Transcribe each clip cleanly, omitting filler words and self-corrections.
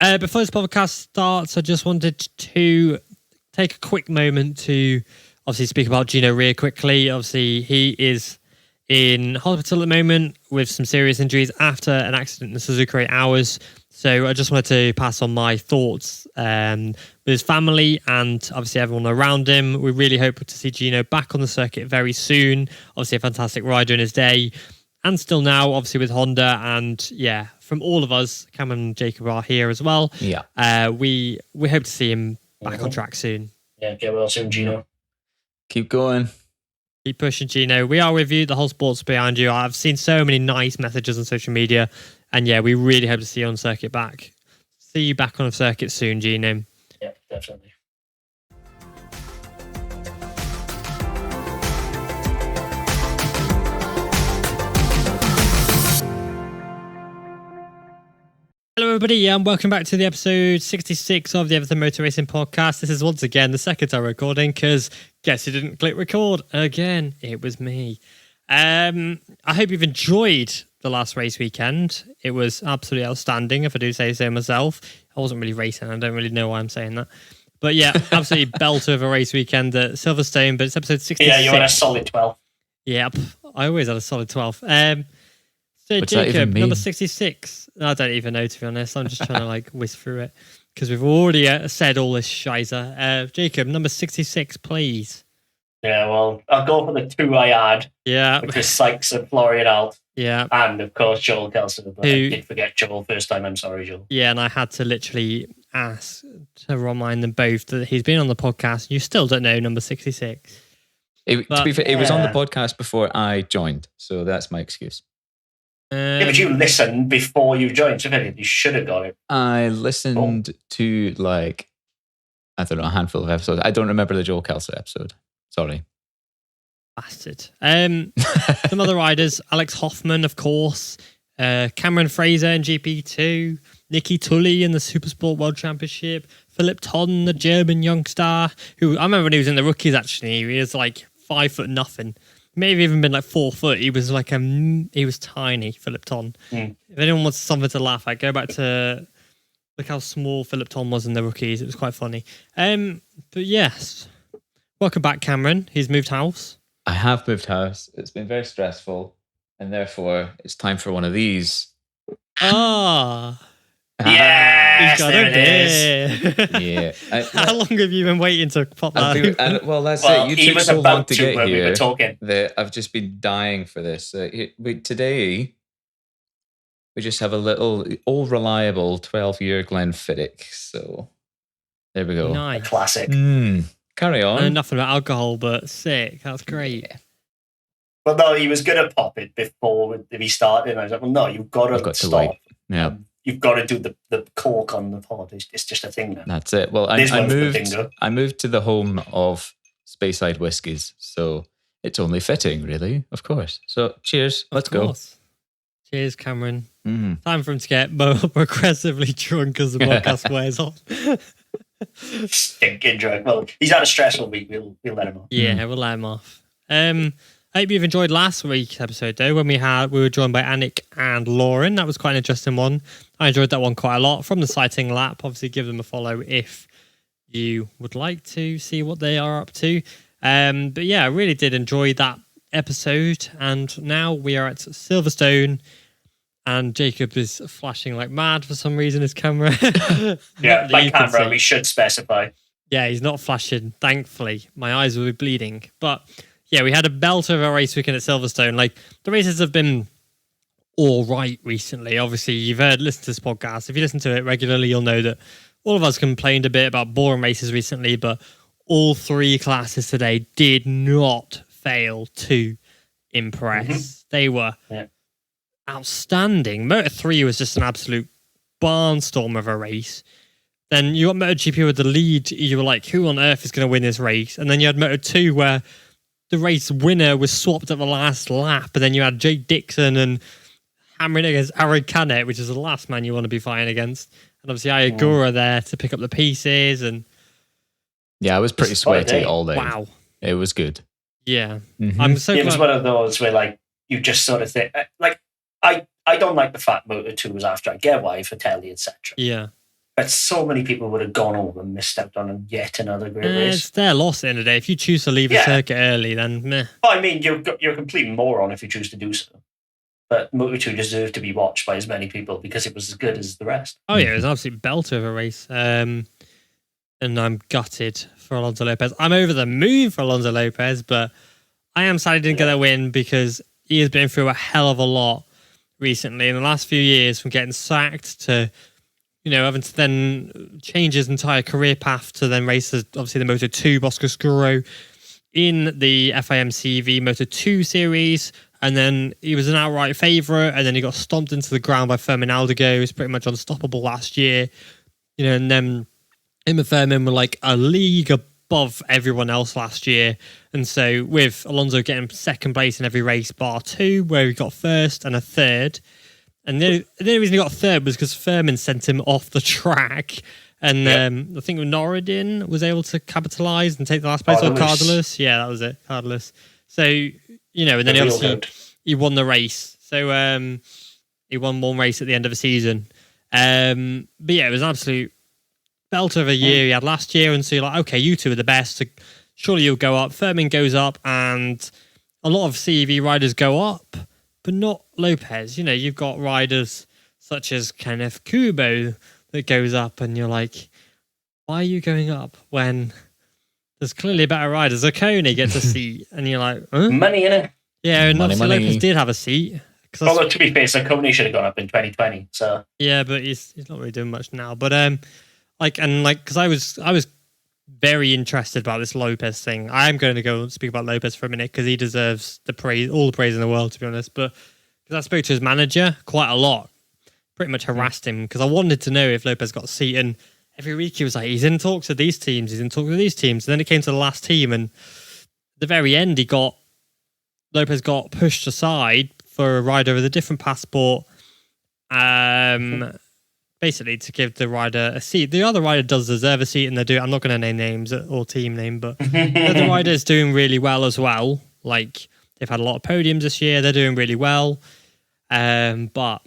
Before this podcast starts, I just wanted to take a quick moment to obviously speak about Gino Rea quickly. Obviously, he is in hospital at the moment with some serious injuries after an accident in the Suzuka 8 Hours. So I just wanted to pass on my thoughts with his family and obviously everyone around him. We really hope to see Gino back on the circuit very soon. Obviously a fantastic rider in his day and still now, obviously with Honda. And yeah, from all of us, Cameron and Jacob are here as well. Yeah. We hope to see him back on track soon. Yeah, get well soon, Gino. Keep going. Keep pushing, Gino. We are with you. The whole sport's behind you. I've seen so many nice messages on social media. And yeah, we really hope to see you on circuit back. See you back on a circuit soon, Gino. Yeah, definitely. Hello, everybody, and welcome back to the episode 66 of the Everton Motor Racing Podcast. This is once again the second time recording because guess who didn't click record again? It was me. I hope you've enjoyed the last race weekend. It was absolutely outstanding, if I do say so myself. I wasn't really racing. I don't really know why I'm saying that. But yeah, absolutely belter of a race weekend at Silverstone, but it's episode 66. Yeah, you had a solid 12. Yep, I always had a solid 12. So What's that even Jacob, mean? number 66. I don't even know, to be honest. I'm just trying to whisk through it because we've already said all this shizer. Jacob, number 66, please. Yeah, well, I'll go for the two I had, Yeah. which was Sykes and Florian Alt. Yeah. And, of course, Joel Kelso. But I did forget Joel first time. I'm sorry, Joel. Yeah, and I had to literally ask to remind them both that he's been on the podcast. You still don't know number 66. To be fair, it was on the podcast before I joined, so that's my excuse. Yeah, but you listened before you joined, so you should have got it. I listened to, I don't know, a handful of episodes. I don't remember the Joel Kelso episode. Sorry. Bastard. Some other riders, Alex Hoffman, of course, Cameron Fraser in GP2, Nicky Tully in the Supersport World Championship, Philip Ton, the German youngster, who I remember when he was in the rookies, actually, he was 5 foot nothing. Maybe even been 4 foot. He was he was tiny, Philip Ton. If anyone wants something to laugh at, go back to look how small Philip Ton was in the rookies. It was quite funny. But yes, welcome back, Cameron. He's moved house. I have moved house. It's been very stressful, and therefore it's time for one of these. Ah. Yes, He's got there a it beer. Yeah. How long have you been waiting to pop that? Well, that's Well, it. he You took was so long about to to get when we were here talking. that I've just been dying for this. Today, we just have a little all-reliable 12-year Glenfiddich. So there we go. Nice. Classic. Carry on. I know nothing about alcohol, but sick. That's great. Yeah. Well, no, he was going to pop it before we started. And I was like, well, no, you've got I've got to to stop. wait. Yeah. You've got to do the cork on the pod. It's just a thing now. That's it. Well, This I one's the bingo. moved to the home of Speyside Whiskies, so it's only fitting, really, of course. So cheers. Let's go. Cheers, Cameron. Time for him to get more progressively drunk as the podcast wears on. Stinking drunk. Well, he's had a stressful week. We'll let him off. Yeah, we'll let him off. I hope you've enjoyed last week's episode, though, when we were joined by Anik and Lauren. That was quite an interesting one. I enjoyed that one quite a lot. From the Sighting Lap, obviously give them a follow if you would like to see what they are up to. But yeah, I really did enjoy that episode. And now we are at Silverstone, and Jacob is flashing like mad for some reason, his camera. Yeah, by camera, we should specify. Yeah, he's not flashing, thankfully. My eyes will be bleeding. But yeah, we had a belter of a race weekend at Silverstone. The races have been all right recently. Obviously, you've listened to this podcast. If you listen to it regularly, you'll know that all of us complained a bit about boring races recently, but all three classes today did not fail to impress. They were outstanding. Moto3 was just an absolute barnstorm of a race. Then you got MotoGP with the lead. You were like, who on earth is going to win this race? And then you had Moto2 where the race winner was swapped at the last lap. And then you had Jake Dixon and hammering against Aaron Canet, which is the last man you want to be fighting against. And obviously Ayagura there to pick up the pieces. And yeah, I was pretty sweaty all day. Wow. It was good. Yeah. Mm-hmm. I'm so It glad. was one of those where you just sort of think, I don't like the fact Moto2 was after. I get why for telly, etc. Yeah. But so many people would have gone over and missed out on yet another great race. It's their loss at the end of the day. If you choose to leave the circuit early, then meh. Well, I mean, you're a complete moron if you choose to do so. But Moto2 deserved to be watched by as many people because it was as good as the rest. Oh yeah, it was an absolute belter of a race. And I'm gutted for Alonso Lopez. I'm over the moon for Alonso Lopez, but I am sad he didn't get a win because he has been through a hell of a lot recently in the last few years, from getting sacked to, having to then change his entire career path to then race as obviously the Moto2 Bosco Scuro in the FIM-CV Moto2 series. And then he was an outright favourite, and then he got stomped into the ground by Fermin Aldigo. He was pretty much unstoppable last year. And then him and Fermin were like a league above everyone else last year. And so with Alonso getting second place in every race bar 2, where he got first and a third. And the only reason he got third was because Fermin sent him off the track. And I think Norridin was able to capitalise and take the last place. Or Cardelas. Yeah, that was it. Cardelas. So, and then he won the race. So he won one race at the end of the season. But yeah, it was an absolute belter of a year he had last year. And so you're like, okay, you two are the best. So surely you'll go up. Fermin goes up, and a lot of CEV riders go up, but not Lopez. You've got riders such as Kenneth Kubo that goes up, and you're like, why are you going up when there's clearly better riders? Zaccone gets a seat, and you're like, huh? Money, innit? Yeah, and obviously Lopez did have a seat. Although, to be fair, Zaccone should have gone up in 2020. So yeah, but he's not really doing much now. But because I was very interested about this Lopez thing. I'm going to go speak about Lopez for a minute because he deserves all the praise in the world, to be honest. But because I spoke to his manager quite a lot, pretty much harassed him because I wanted to know if Lopez got a seat. And every week he was like, he's in talks with these teams, he's in talks with these teams. And then it came to the last team, and at the very end, Lopez got pushed aside for a rider with a different passport, basically to give the rider a seat. The other rider does deserve a seat, and I'm not going to name names or team name, but the other rider is doing really well as well. Like, they've had a lot of podiums this year, they're doing really well. But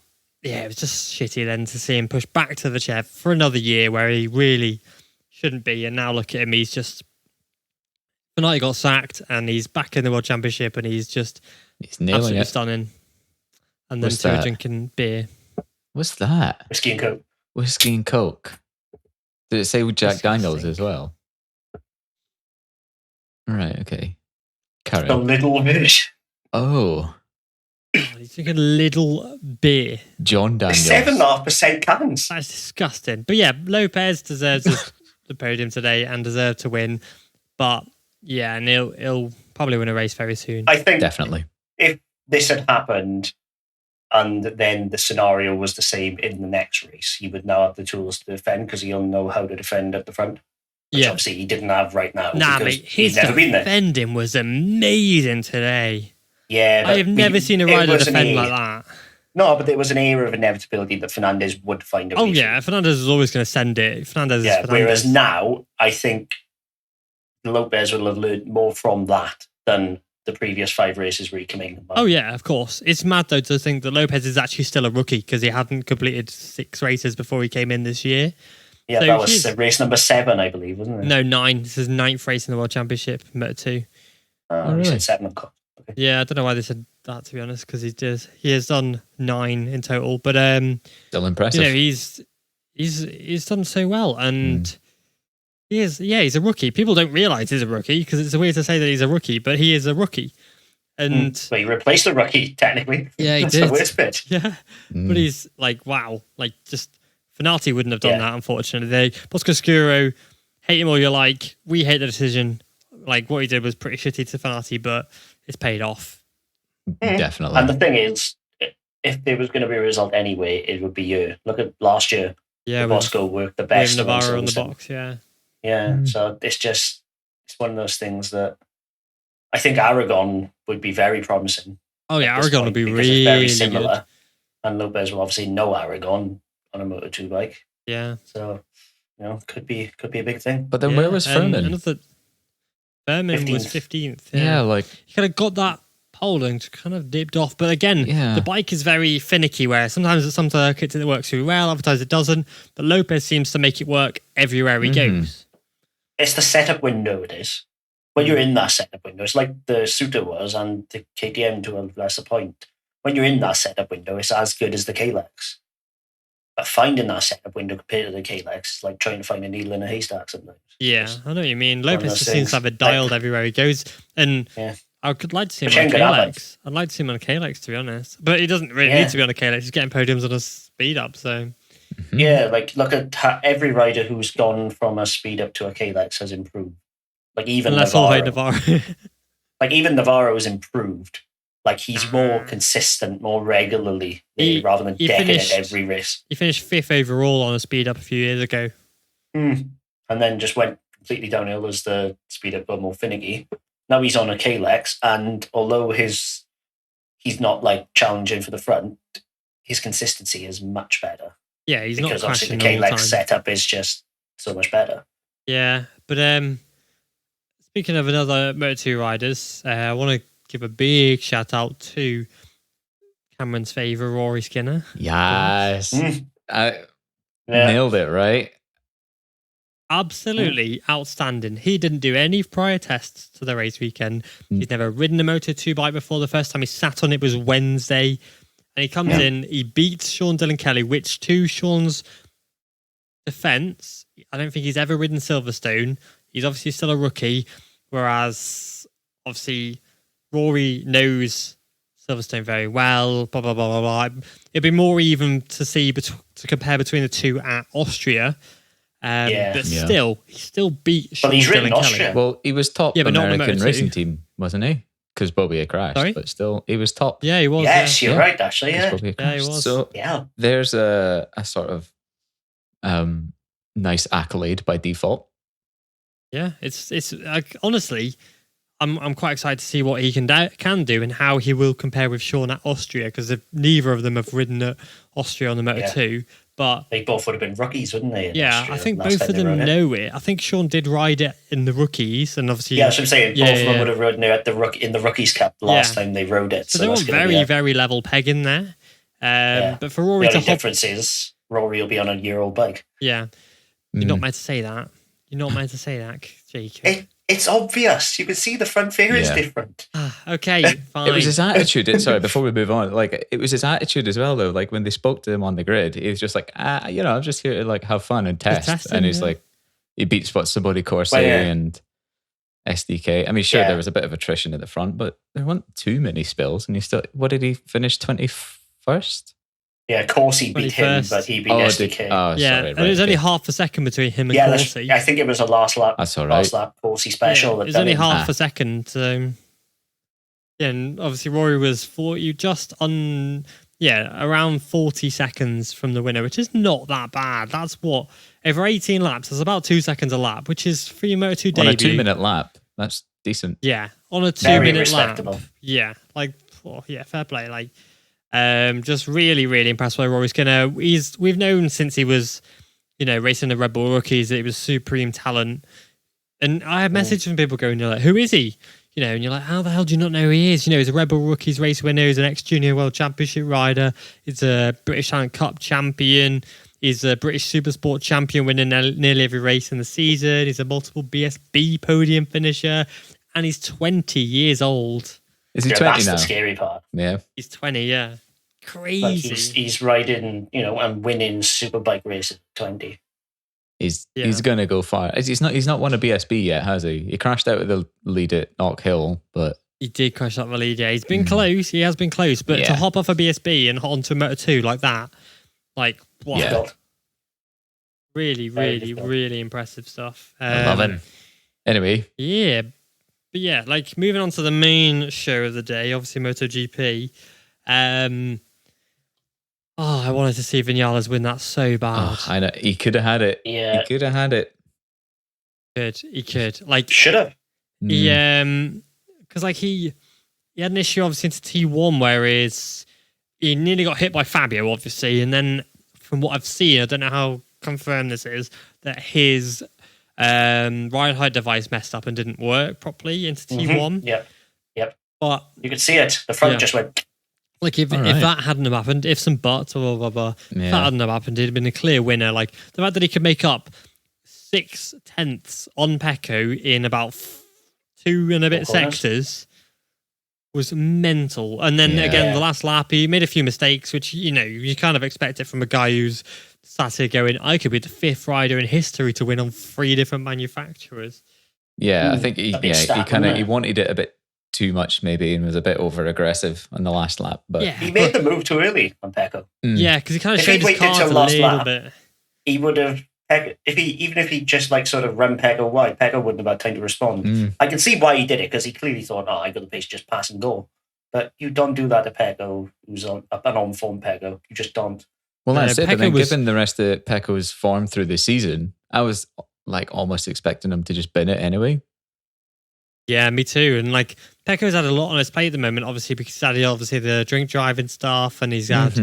yeah, it was just shitty then to see him pushed back to the chair for another year where he really shouldn't be. And now look at him, he's just... Tonight he got sacked, and he's back in the World Championship, and he's absolutely stunning. And then so drinking beer. What's that? Whiskey and Coke. Whiskey and Coke. Did it say Jack Daniels as well? Right, okay. Carry the on. little version. Oh. He's drinking a little beer. John Daniels. 7.5% cans. That's disgusting. But yeah, Lopez deserves the podium today and deserved to win. But yeah, and he'll probably win a race very soon. I think definitely. If this had happened and then the scenario was the same in the next race, he would now have the tools to defend because he'll know how to defend at the front. Which obviously he didn't have right now. Nah, mate, his defending was amazing today. Yeah, I have never seen a rider defend like that. No, but there was an era of inevitability that Fernandez would find a reason. Oh yeah, Fernandez is always going to send it. Fernandez. Whereas now, I think Lopez will have learned more from that than the previous 5 races where he came in. Oh yeah, of course. It's mad though to think that Lopez is actually still a rookie because he hadn't completed 6 races before he came in this year. Yeah, so that was race number 7, I believe, wasn't it? No, 9. This is 9th race in the World Championship, Moto2. Oh, really? Said 7, of course. Okay. Yeah, I don't know why they said that, to be honest, because he has done 9 in total. But still impressive. He's done so well, and he's a rookie. People don't realise he's a rookie because it's weird to say that he's a rookie, but he is a rookie. And well, he replaced a rookie technically. Yeah, he That's did. the worst bit. Yeah, but he's like, wow, like just Finati wouldn't have done that, unfortunately. Bosco Scuro, hate him all you like. We hate the decision. Like what he did was pretty shitty to Finati, but it's paid off. Definitely. And the thing is, if there was going to be a result anyway, it would be you. Look at last year. Yeah, Bosco worked the best. Navarro on the box. Yeah. Yeah. So it's one of those things that I think Aragon would be very promising. Oh yeah, Aragon would be really very similar. good. And Lopez will obviously know Aragon on a Moto2 bike. Yeah. So, could be a big thing. But then where was Fermin? Fermin was 15th. Yeah, like he could have got that pole and kind of dipped off. But again, Yeah. the bike is very finicky, where sometimes at some circuits it works really well, other times it doesn't. But Lopez seems to make it work everywhere he goes. It's the setup window it is. When you're in that setup window, it's like the Suter was and the KTM to a lesser point. When you're in that setup window, it's as good as the Kalex. But finding that setup window compared to the Kalex is like trying to find a needle in a haystack sometimes. Yeah, I know what you mean. one of Lopez those just seems to have it dialed everywhere he goes. And I could like to see him Which on a ain't gonna happen. Kalex. I'd like to see him on a Kalex, to be honest. But he doesn't really need to be on a Kalex. He's getting podiums on a speed up, so... Yeah, like look at every rider who's gone from a speed up to a Kalex has improved. Like even Unless Navarro. Like even Navarro has improved. Like he's more consistent, more regularly, rather than decking at every race. He finished 5th overall on a speed up a few years ago. And then just went completely downhill as the speed up got more finicky. Now he's on a Kalex, and although he's not like challenging for the front, his consistency is much better. Yeah, he's not because obviously crashing the all the Kalex time. setup is just so much better. Yeah, but speaking of another Moto2 riders, I want to give a big shout out to Cameron's favourite, Rory Skinner. Yes. Nailed it, right? Absolutely outstanding. He didn't do any prior tests to the race weekend. He's never ridden a Moto2 bike before. The first time he sat on it was Wednesday. And he comes in, he beats Sean Dillon Kelly, which to Sean's defence, I don't think he's ever ridden Silverstone. He's obviously still a rookie, whereas obviously Rory knows Silverstone very well, blah, blah, blah, blah, blah. It'd be more even to see, to compare between the two at Austria. But still, he still beat Sean Dillon Kelly. Well, he was top but not American Moto2. racing team, wasn't he? Because Bobby had crashed, but still, he was top. Yeah, he was. Yes, you're right, actually. Yeah, Bobby had crashed. He was. So there's a sort of nice accolade by default. Yeah, it's like, honestly, I'm quite excited to see what he can do and how he will compare with Sean at Austria, because neither of them have ridden at Austria on the Moto2. But they both would have been rookies, wouldn't they? I think both of them know it. I think Sean did ride it in the rookies, and obviously, that's what I'm saying. Both of them would have ridden it at in the Rookies Cup last time they rode it. So they were very, very level peg in there. But for Rory, the only difference is Rory will be on a year-old bike. Yeah, you're not meant to say that. You're not meant to say that, Jake. It's obvious. You can see the front fairing is different. Okay, fine. It was his attitude. Sorry, before we move on, like it was his attitude as well, though. Like when they spoke to him on the grid, he was just like, I'm just here to like have fun and test. And he's like, he beats Sabody Corset and SDK. I mean, sure, there was a bit of attrition at the front, but there weren't too many spills. And he still, what did he finish 21st? Yeah, Corsi beat him, but he beat SDK. Sorry, and it was only half a second between him and Corsi. I think it was a last lap. That's all right. Last lap Corsi special. It was only half a second. So, and obviously Rory was around 40 seconds from the winner, which is not that bad. That's what, over 18 laps, that's about 2 seconds a lap, which is for your Moto2 debut. On a 2-minute lap, that's decent. Yeah, on a 2-minute lap. Yeah, fair play. Like, just really, really impressed by Rory Skinner. We've known since he was, racing the Red Bull rookies that he was supreme talent. And I have messages from people going, like, who is he? And you're like, how the hell do you not know who he is? He's a Red Bull Rookies race winner. He's an ex-junior World Championship rider. He's a British Talent Cup champion. He's a British Supersport champion, winning nearly every race in the season. He's a multiple BSB podium finisher. And he's 20 years old. Is he 20 that's now? That's the scary part. Yeah. He's 20, yeah. Crazy. Like he's riding, and winning superbike races at 20. He's going to go far. He's not won a BSB yet, has he? He crashed out with the lead at Knock Hill, but he did crash out the lead. Yeah, he's been close. He has been close, but to hop off a BSB and onto a Moto2 like that, like wow, really, really, really impressive stuff. I love him. Anyway, but like moving on to the main show of the day, obviously MotoGP. I wanted to see Vinales win that so bad. I know. He could have had it. Yeah. He could have had it. He could. Like, should have. He, because like he had an issue obviously into T1 where he nearly got hit by Fabio, obviously. And then from what I've seen, I don't know how confirmed this is, that his ride height device messed up and didn't work properly into T1. Yep. But you could see it. The front just went. Like if that hadn't have happened, if some buts or blah, blah, blah, if that hadn't have happened, he'd have been a clear winner. Like the fact that he could make up 6/10 on Pecco in about 2 and a bit sectors was mental. And then again, the last lap, he made a few mistakes, which, you kind of expect it from a guy who's sat here going, I could be the 5th rider in history to win on 3 different manufacturers. Yeah, I think he wanted it a bit too much maybe and was a bit over aggressive on the last lap. But he made the move too early on Pecco. Yeah, because he kind of showed his cards a little bit. He would have, even if he just sort of run Pecco wide, Pecco wouldn't have had time to respond. I can see why he did it, because he clearly thought, I got the pace, just pass and go. But you don't do that to Pecco, who's an on-form Pecco. You just don't. Well, that's it. But then given the rest of Pecco's form through the season, I was almost expecting him to just bin it anyway. Yeah, me too. And Pecco's had a lot on his plate at the moment, obviously, because he's had the drink driving stuff, and he's had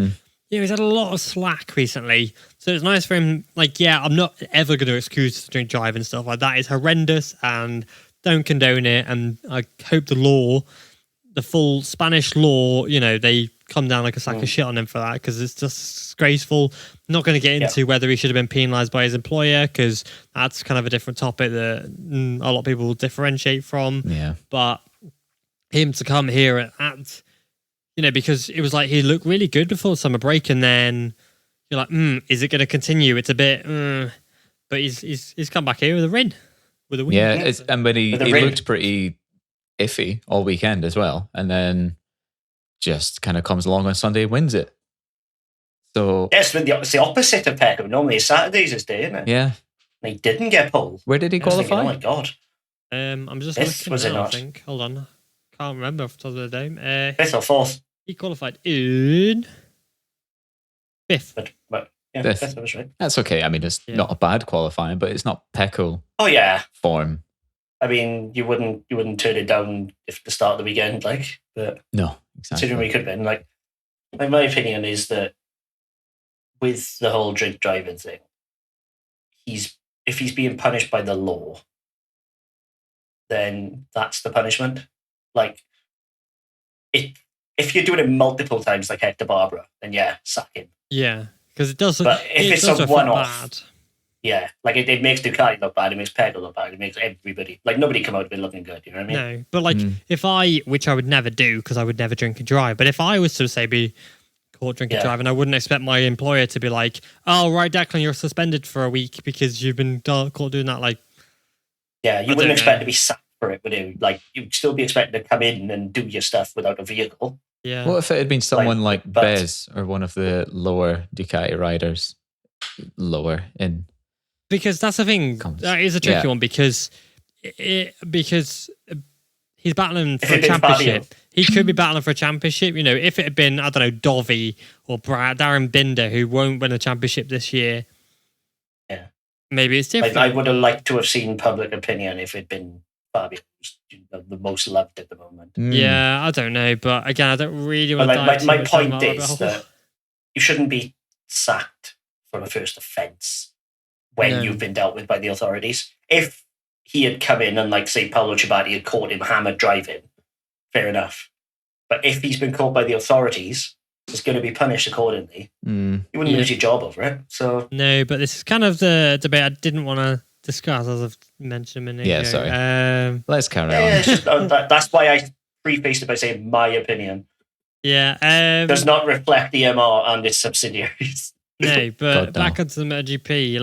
he's had a lot of slack recently. So it's nice for him. I'm not ever going to excuse the drink driving stuff like that. It's horrendous, and don't condone it. And I hope the full Spanish law, they come down like a sack of shit on him for that, because it's just disgraceful. Not going to get into whether he should have been penalised by his employer, because that's kind of a different topic that a lot of people will differentiate from. Yeah. But him to come here at because it was he looked really good before the summer break, and then you're like, is it going to continue? It's a bit, but he's come back here with a win. Yeah, but he looked pretty iffy all weekend as well, and then just kind of comes along on Sunday, wins it. So yes, it's the opposite of Pecco. Normally Saturday's his day, isn't it? Yeah. And he didn't get pulled. Where did he qualify? Thinking, oh my god! I'm just looking now, I think. Hold on, can't remember off the top of the dome. 5th or 4th. He qualified in 5th. But yeah, 5th was right. That's okay. I mean, it's not a bad qualifying, but it's not Pecco. Oh yeah, form. I mean, you wouldn't turn it down if the start of the weekend, but no, exactly. Considering we could have been my opinion is that with the whole drink driving thing, if he's being punished by the law, then that's the punishment. If you're doing it multiple times like Hector Barbara, then sack him. Yeah, because it does. But if it's a one-off, it makes Ducati look bad, it makes Pecco look bad, it makes everybody nobody come out of it looking good. You know what I mean? No, but if which I would never do because I would never drink and drive. But if I was to say be caught drinking and driving, I wouldn't expect my employer to be like, "Oh, right, Declan, you're suspended for a week because you've been caught doing that." You wouldn't expect to be sacked for it, would you? You'd still be expected to come in and do your stuff without a vehicle. Yeah. What if it had been someone like Bez or one of the lower Ducati riders? Lower in. Because that's the thing. That is a tricky one because he's battling for a championship. He could be battling for a championship. If it had been, I don't know, Dovi or Darren Binder, who won't win a championship this year. Yeah. Maybe it's different. I would have liked to have seen public opinion if it'd been Fabio, the most loved at the moment. Yeah, I don't know. But again, I don't really want to my point is that you shouldn't be sacked for a first offence when you've been dealt with by the authorities. If he had come in and say Paolo Ciabatti had caught him hammered driving, fair enough. But if he's been caught by the authorities, he's going to be punished accordingly. You wouldn't lose your job over it. So no, but this is kind of the debate I didn't want to discuss, as I've mentioned a minute ago. Sorry. Let's carry on. That's why I prefaced it by saying my opinion. Yeah. Does not reflect the EMR and its subsidiaries. No, but back onto the MotoGP,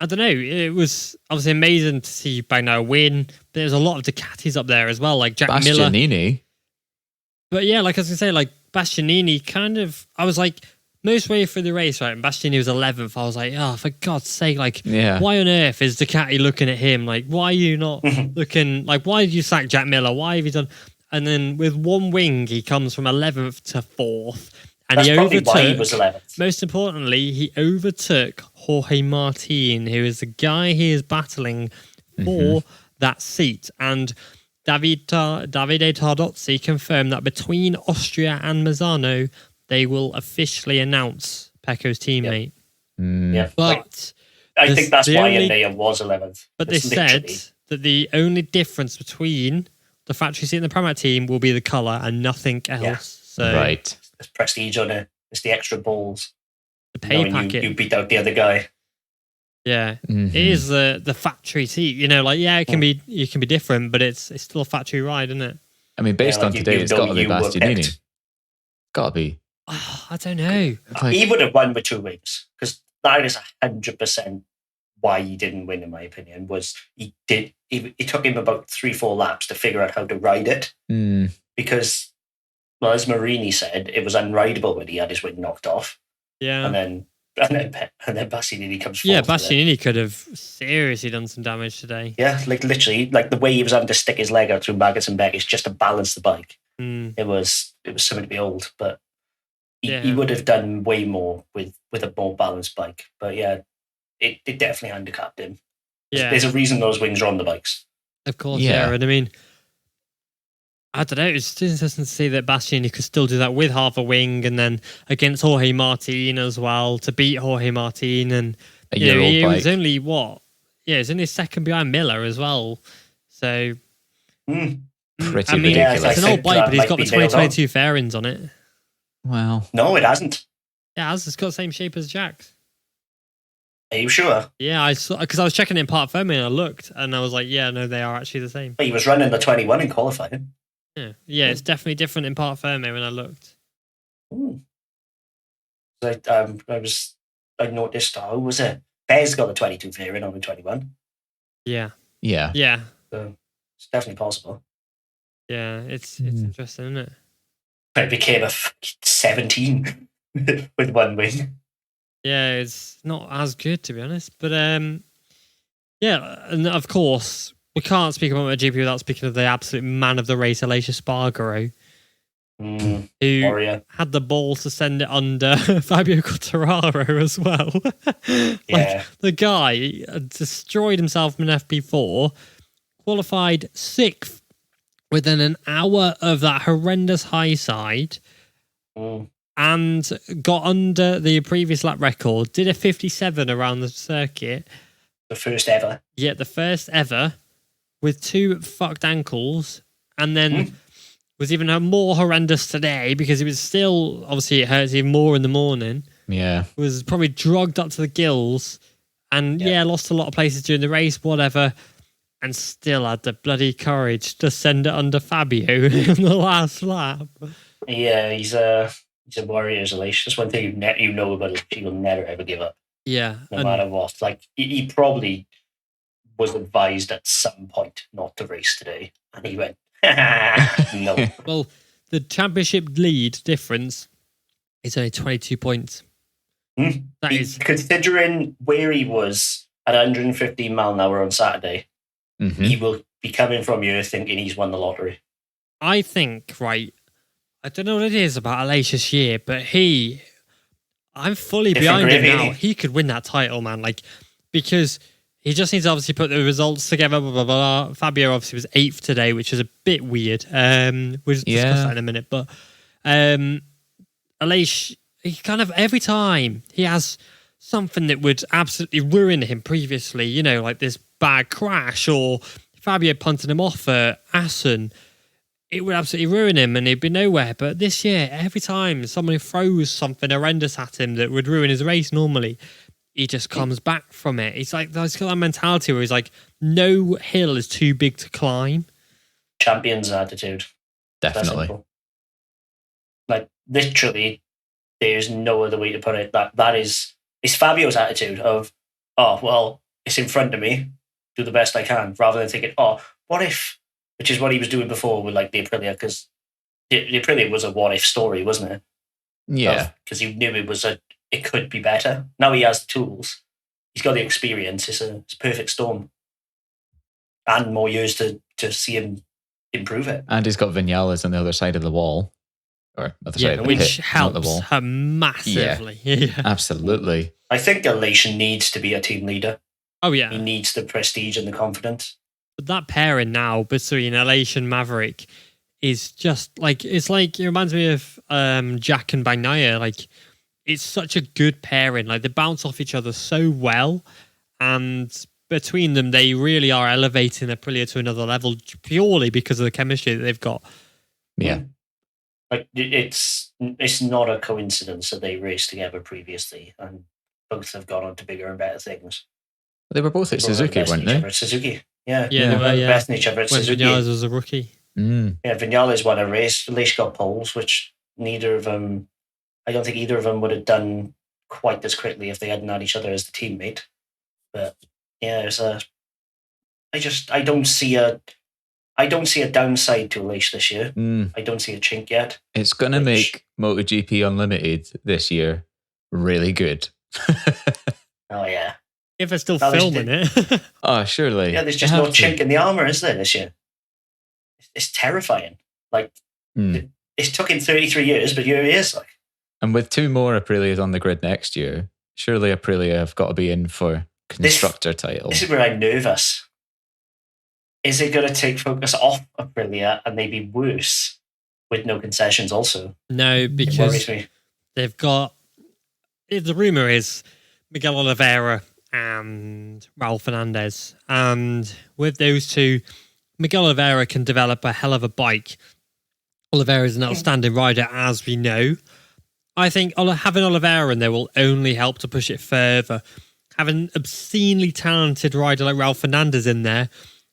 I don't know. It was obviously amazing to see Bagnaia win. There's a lot of Ducatis up there as well, like Jack Miller. Bastianini. But yeah, I was going to say, Bastianini kind of, I was most way through the race, right? And Bastianini was 11th. I was like, oh, for God's sake, why on earth is Ducati looking at him? Why are you not looking, why did you sack Jack Miller? Why have you done? And then with one wing, he comes from 11th to 4th. And that's he overtook, why he was 11th. Most importantly, he overtook Jorge Martin, who is the guy he is battling for that seat. And Davide Tardozzi confirmed that between Austria and Misano, they will officially announce Pecco's teammate. Yeah, but I think that's why Enea was 11th. But they said that the only difference between the the factory seat in the Pramac team will be the colour and nothing else. Yeah. So Right. There's prestige on it. It's the extra balls. the pay knowing packet. You beat out the other guy. Yeah, Mhm. it is the factory seat. You know, like it can be different, but it's still a factory ride, isn't it? I mean, based like on today, it's got to be Bastianini. Got to be. Oh, I don't know. He would have won with 2 wings because that is 100% why he didn't win, in my opinion. Was he took him about 3-4 laps to figure out how to ride it because, well, as Marini said, it was unrideable when he had his wing knocked off. Yeah, and then Bastianini comes forward. Yeah, Bastianini could have seriously done some damage today. Yeah, like literally, like the way he was having to stick his leg out through maggots and Beckett's just to balance the bike. It was something to behold, but he would have done way more with a more balanced bike. But yeah, it definitely handicapped him. Yeah, there's a reason those wings are on the bikes. Of course, yeah. And I mean, I don't know. It's interesting to see that Bastianini could still do that with half a wing, and then against Jorge Martin as well to beat Jorge Martin. And he was only it's only second behind Miller as well. So pretty ridiculous. It's an old bike, but he's got the 2022 fairings on it. Wow. No, it hasn't. Yeah, it's got the same shape as Jack's. Are you sure? Yeah, I saw because I was checking in part firmly and I looked and I was like, yeah, no, they are actually the same. But he was running the 21 in qualifying. Yeah, it's definitely different in part firme when I looked. I noticed. Who was it? Bez got the 22 fairing on the 21. Yeah. So it's definitely possible. Yeah, it's interesting, isn't it? It became a 17 with one wing. Yeah, it's not as good to be honest, but yeah, and of course we can't speak about MotoGP without speaking of the absolute man of the race, Aleix Espargaro, who had the balls to send it under Fabio Quartararo as well. The guy destroyed himself in FP4, qualified 6th within an hour of that horrendous high side. And got under the previous lap record, did a 57 around the circuit. The first ever. Yeah, the first ever, with 2 fucked ankles. And then was even more horrendous today because it was still, obviously it hurts even more in the morning. Yeah. Was probably drugged up to the gills. And lost a lot of places during the race, whatever. And still had the bloody courage to send it under Fabio in the last lap. Yeah, he's a warrior, Aleix. That's one thing you know about him. He will never ever give up. Yeah. No matter what. Like, he probably was advised at some point not to race today. And he went, no. Well, the championship lead difference is only 22 points. That is... Considering where he was at 115 mile an hour on Saturday, he will be coming from here thinking he's won the lottery. I think, right, I don't know what it is about Aleix this year, but I'm fully behind him now. He could win that title, man. Like, because he just needs to obviously put the results together, blah, blah, blah. Fabio obviously was 8th today, which is a bit weird. We'll discuss that in a minute. But Aleix, he kind of, every time he has something that would absolutely ruin him previously, you know, like this bad crash or Fabio punting him off at Assen, it would absolutely ruin him and he'd be nowhere. But this year, every time someone throws something horrendous at him that would ruin his race normally, he just comes back from it. He's like, he's got that mentality where he's like, no hill is too big to climb. Champion's attitude. Definitely. Like, literally, there's no other way to put it. That is, it's Fabio's attitude of, oh, well, it's in front of me, do the best I can, rather than thinking, oh, what if? Which is what he was doing before with like the Aprilia, because the Aprilia was a what if story, wasn't it? Yeah. Because he knew it could be better. Now he has the tools. He's got the experience. It's a perfect storm. And more years to see him improve it. And he's got Vinales on the other side of the wall. Or other side of the which pit, helps not the wall. her massively. Yeah. Absolutely. I think Aleix needs to be a team leader. Oh, yeah. He needs the prestige and the confidence. But that pairing now between Aleix and Maverick is just like, it reminds me of Jack and Bagnaia. Like, it's such a good pairing. Like, they bounce off each other so well. And between them, they really are elevating Aprilia to another level purely because of the chemistry that they've got. Yeah. Like it's not a coincidence that they raced together previously, and both have gone on to bigger and better things. They were both at Suzuki, weren't they? Suzuki, yeah, they were the best in each other at when Suzuki. Vinales was a rookie. Mm. Yeah, Vinales won a race. Aleix got poles, which neither of them. I don't think either of them would have done quite as quickly if they hadn't had each other as the teammate. But yeah, I don't see a downside to Aleix this year. I don't see a chink yet. It's going to make MotoGP Unlimited this year really good. Oh yeah. If they're still filming it. Oh, surely. Yeah, there's just no chink in the armour, is there, this year? It's terrifying. Like, it took him 33 years, but here he is. Like, and with 2 more Aprilias on the grid next year, surely Aprilia have got to be in for constructor title. This is where I'm nervous. Is it going to take focus off Aprilia and maybe worse with no concessions also? No, because they've got... The rumour is Miguel Oliveira and Raul Fernandez. And with those two, Miguel Oliveira can develop a hell of a bike. Oliveira is an outstanding rider, as we know. I think having Oliveira in there will only help to push it further. Having an obscenely talented rider like Raul Fernandez in there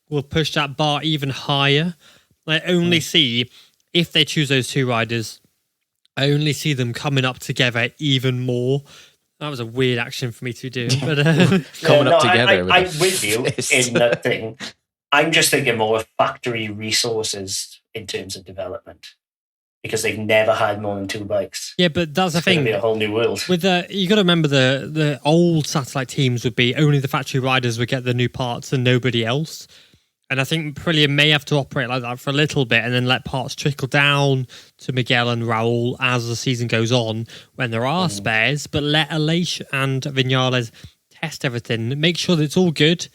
will push that bar even higher. I only see, if they choose those 2 riders, I only see them coming up together even more. That was a weird action for me to do. But coming up together. I'm with you in that thing. I'm just thinking more of factory resources in terms of development, because they've never had more than 2 bikes. Yeah, but that's the thing. It's going to be a whole new world. With you got to remember the old satellite teams would be only the factory riders would get the new parts and nobody else. And I think Aprilia may have to operate like that for a little bit and then let parts trickle down to Miguel and Raul as the season goes on when there are spares, but let Aleix and Vinales test everything, make sure that it's all good.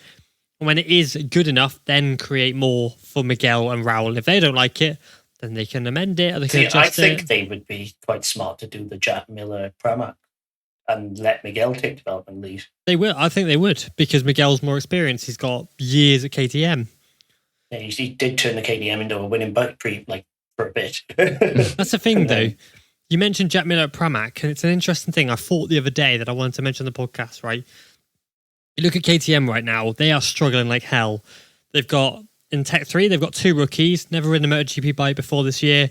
And when it is good enough, then create more for Miguel and Raul. If they don't like it, then they can amend it or they can adjust it. I think they would be quite smart to do the Jack Miller Pramac and let Miguel take development lead. They will. I think they would, because Miguel's more experienced. He's got years at KTM. Yeah, he did turn the KTM into a winning bike for a bit. That's the thing, though. You mentioned Jack Miller at Pramac, and it's an interesting thing. I thought the other day that I wanted to mention on the podcast, right? You look at KTM right now, they are struggling like hell. They've got, in Tech 3, they've got 2 rookies, never ridden a MotoGP bike before this year,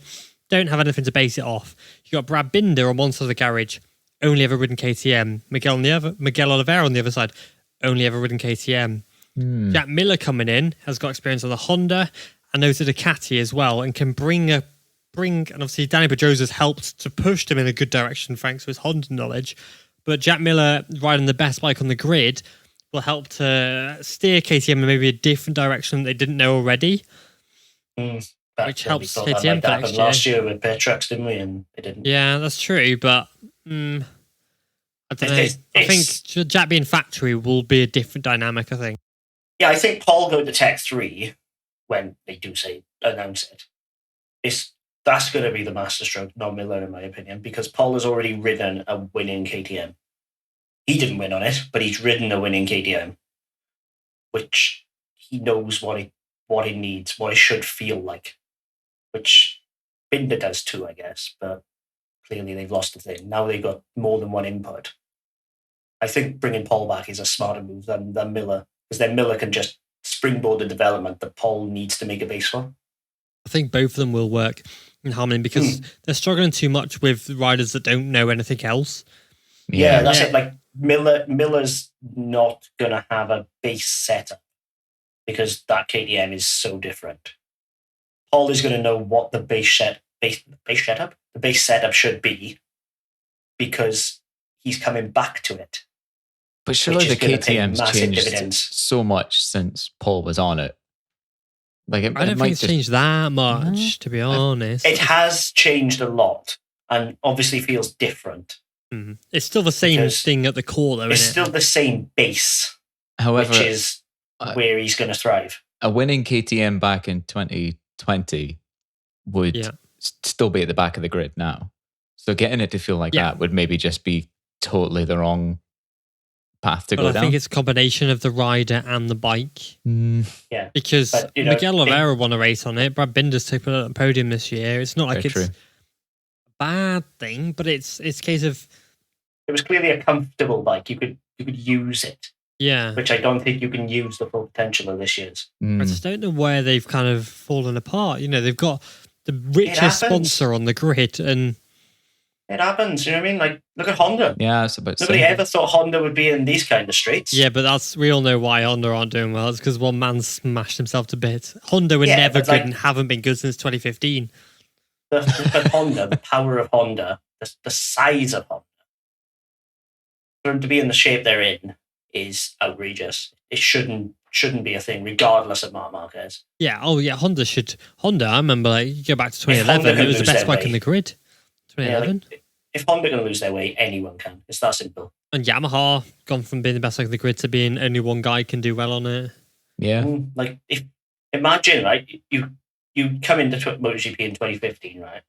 don't have anything to base it off. You got Brad Binder on one side of the garage, only ever ridden KTM. Miguel Oliveira on the other side, only ever ridden KTM. Jack Miller coming in has got experience on the Honda and knows the Ducati as well, and can bring, and obviously Danny Pedrosa's helped to push them in a good direction thanks to his Honda knowledge. But Jack Miller riding the best bike on the grid will help to steer KTM in maybe a different direction that they didn't know already, which helps KTM for next year. Last year with Petrox, didn't we? And it didn't. Yeah, that's true, but I don't know. I think Jack being factory will be a different dynamic, I think. Yeah, I think Paul going to Tech 3, when they do announce it, that's going to be the masterstroke, not Miller, in my opinion, because Paul has already ridden a winning KTM. He didn't win on it, but he's ridden a winning KTM, which he knows what he needs, what it should feel like, which Binder does too, I guess, but clearly they've lost the thing. Now they've got more than one input. I think bringing Paul back is a smarter move than Miller, because then Miller can just springboard the development that Paul needs to make a base for. I think both of them will work in harmony because they're struggling too much with riders that don't know anything else. Yeah, that's it. Like Miller's not going to have a base setup because that KTM is so different. Paul is going to know what the base setup should be because he's coming back to it. But surely the KTM's changed so much since Paul was on it. Like I don't think it's changed that much, to be honest. It has changed a lot and obviously feels different. Mm-hmm. It's still the same thing at the core, though, it's still the same base, however, which is where he's going to thrive. A winning KTM back in 2020 would still be at the back of the grid now. So getting it to feel like that would maybe just be totally the wrong path to but go I down. think it's a combination of the rider and the bike. Yeah. Because But, Miguel Oliveira won a race on it. Brad Binder's taken a podium this year. It's not like Very it's true. a bad thing, but it's a case of It was clearly a comfortable bike. You could use it, yeah. which I don't think you can use the full potential of this year's. I just don't know where they've kind of fallen apart. They've got the richest sponsor on the grid, and it happens. You know what I mean? Like, look at Honda. Yeah, it's about Nobody ever thought Honda would be in these kind of streets. yeah, but we all know why Honda aren't doing well. It's because one man smashed himself to bits. Honda were never good and haven't been good since 2015. But Honda, the power of Honda, the size of Honda, for them to be in the shape they're in is outrageous. It shouldn't be a thing, regardless of Marc Marquez. Yeah, Honda, I remember, you go back to 2011, it was the best bike in the grid. 2011. Yeah, if Honda can lose their way, anyone can. It's that simple. And Yamaha gone from being the best bike in the grid to being only one guy can do well on it. Yeah. Like, imagine, right, you come into MotoGP in 2015, right,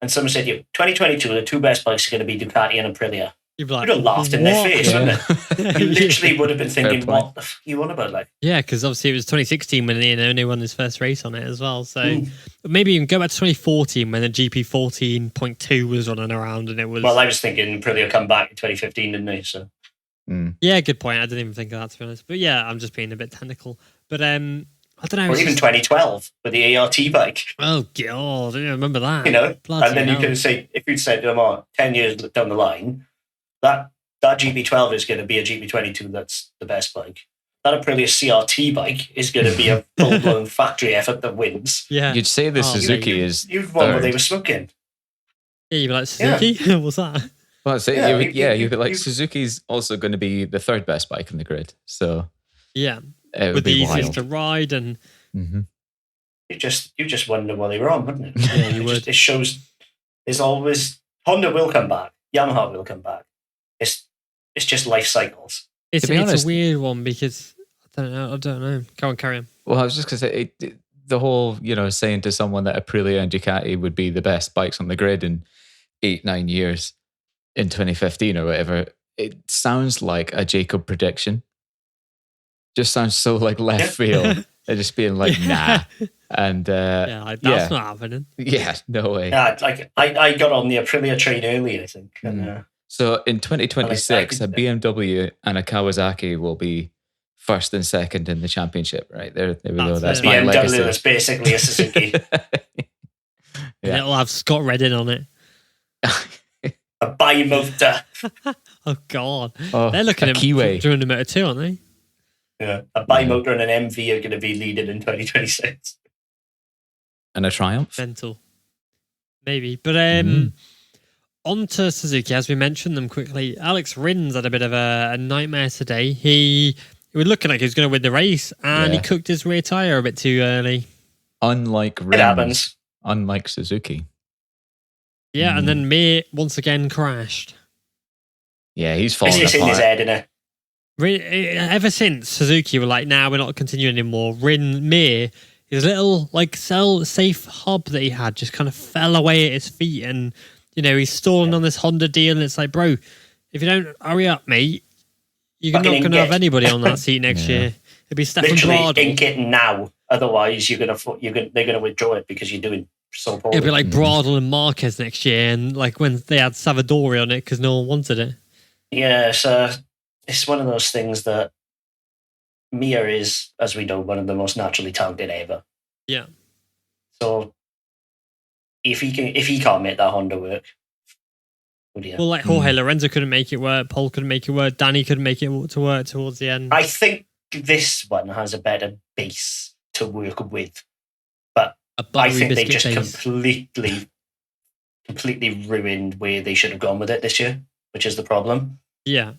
and someone said to you, 2022, the two best bikes are going to be Ducati and Aprilia. You'd have laughed in their face, wouldn't it? You literally would have been thinking, what the fuck are you on about? Like, yeah, because obviously it was 2016 when he only won his first race on it as well. So maybe even go back to 2014 when the GP 14.2 was running around and it was. Well, I was thinking Aprilia come back in 2015, didn't they? So. Yeah, good point. I didn't even think of that, to be honest. But yeah, I'm just being a bit technical. But I don't know. Or even 2012 with the ART bike. Oh, God. I don't remember that. And then you could say, if you'd said to them, 10 years down the line, that GP12 is going to be a GP22 that's the best bike. That Aprilia CRT bike is going to be a full-blown factory effort that wins. Yeah. You'd say the Suzuki is you'd won what they were smoking. Yeah, you'd be like, Suzuki? What's that? Well, you'd be like, Suzuki's also going to be the third best bike in the grid. So yeah, with the easiest to ride and you just wonder what they were on, wouldn't it? Yeah, you would. It shows there's always Honda will come back, Yamaha will come back. It's just life cycles. It's a weird one because I don't know. Go on, carry on. Well, I was just going to say the whole saying to someone that Aprilia and Ducati would be the best bikes on the grid in 8-9 years. In 2015 or whatever, it sounds like a Jacob prediction. Just sounds so like left field. They're just being like, nah. And that's not happening. Yeah, no way. Yeah, like I got on the Aprilia train early, I think. And, so in 2026, a BMW and a Kawasaki will be first and second in the championship, right? There we go. That's my BMW legacy. That's basically a Suzuki. And it'll have Scott Redding on it. A bi-motor. Oh, God. They're looking at Kiwi doing the Moto2, aren't they? Yeah. A bi-motor and an MV are going to be leading in 2026. And a Triumph. Mental. Maybe. But on to Suzuki, as we mentioned them quickly. Alex Rins had a bit of a nightmare today. He was looking like he was going to win the race and he cooked his rear tyre a bit too early. Unlike Rins. It happens. Unlike Suzuki. Yeah, and then Mir once again crashed. Yeah, he's fallen apart. It's in his head, isn't it? Ever since Suzuki were like, nah, we're not continuing anymore. Mir, his little safe hub that he had just kind of fell away at his feet, and he's stalling on this Honda deal, and it's like, bro, if you don't hurry up, mate, you're not going to have anybody on that seat next year. It'll be Stefan Bradl. Ink it now, otherwise they're going to withdraw it because you're doing so poorly. It'll be like Bradl and Marquez next year, and like when they had Savadori on it because no one wanted it. Yeah, so it's one of those things that Mir is, as we know, one of the most naturally talented ever. Yeah. So if he can't make that Honda work, well, like Jorge Lorenzo couldn't make it work, Paul couldn't make it work, Danny couldn't make it to work towards the end. I think this one has a better base to work with, but I think they just completely ruined where they should have gone with it this year, which is the problem. Yeah.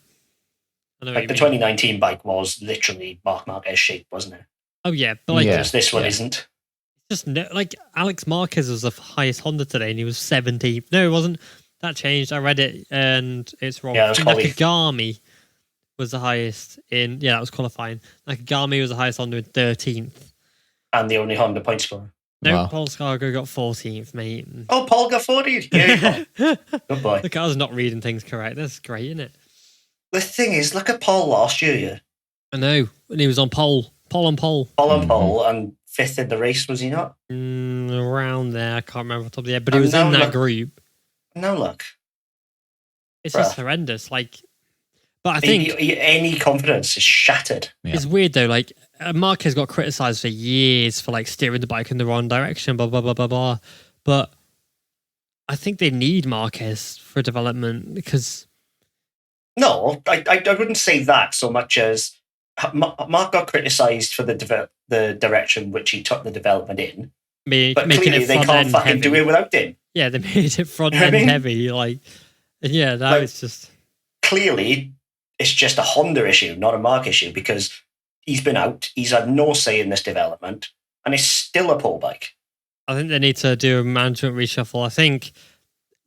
Like the 2019 bike was literally Marc Marquez shape, wasn't it? Oh yeah, but like this one isn't. Just like Alex Marquez was the highest Honda today, and he was 17th. No, it wasn't. That changed. I read it, and it's wrong. Yeah, it was Nakagami was the highest in. Yeah, that was qualifying. Nakagami was the highest Honda in 13th, and the only Honda point scorer. No, Paul Espargaro got 14th, mate. Oh, Paul got 14th. Yeah, good boy. Look, I was not reading things correct. That's great, isn't it? The thing is, look at Paul last year. Yeah. I know, and he was on pole. Paul on pole, and 5th in the race, was he not? Around there, I can't remember off the top of the head, but he was in that group. No luck. It's just horrendous. Like, but I think any confidence is shattered. Yeah. It's weird though. Like Marquez got criticised for years for like steering the bike in the wrong direction, blah blah blah blah blah. But I think they need Marquez for development because. No, I wouldn't say that so much as Mark got criticised for the direction which he took the development in. But clearly they can't fucking heavy. Do it without him. Yeah, they made it front end heavy. Like, yeah, that was just... Clearly, it's just a Honda issue, not a Mark issue, because he's been out, he's had no say in this development, and it's still a pole bike. I think they need to do a management reshuffle. I think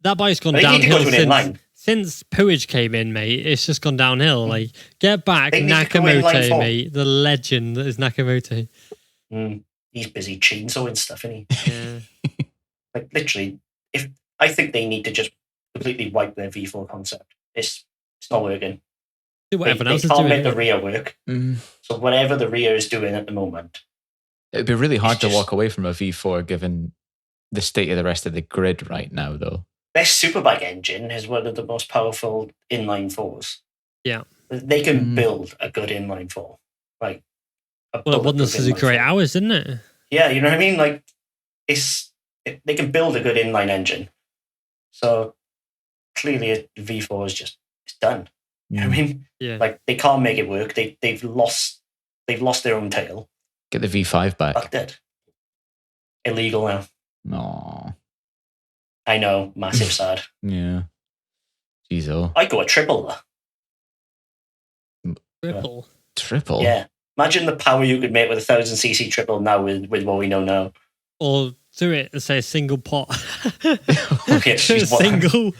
that bike's gone downhill since Puig came in, mate. It's just gone downhill. Like, get back Nakamoto, mate. The legend that is Nakamoto. He's busy chainsawing stuff, isn't he? Yeah. Like, literally, I think they need to just completely wipe their V4 concept. It's not working. Do whatever they can't make the rear work. So whatever the rear is doing at the moment, it'd be really hard to walk away from a V4 given the state of the rest of the grid right now, though. Their Superbike engine is one of the most powerful inline fours. Yeah, they can build a good inline four. Like, it won the Suzuka 8 Hours, didn't it? Yeah, you know what I mean. Like, they can build a good inline engine. So clearly, a V4 is it's done. You know what I mean? Yeah. Like, they can't make it work. They've lost their own tail. Get the V5 back. Fucked it. Illegal now. No. I know, massive sad. Yeah. Jeez, oh. I'd go a triple though. Triple? Yeah. Imagine the power you could make with a 1000cc triple now with what we know now. Or do it and say a single pot. Okay, single.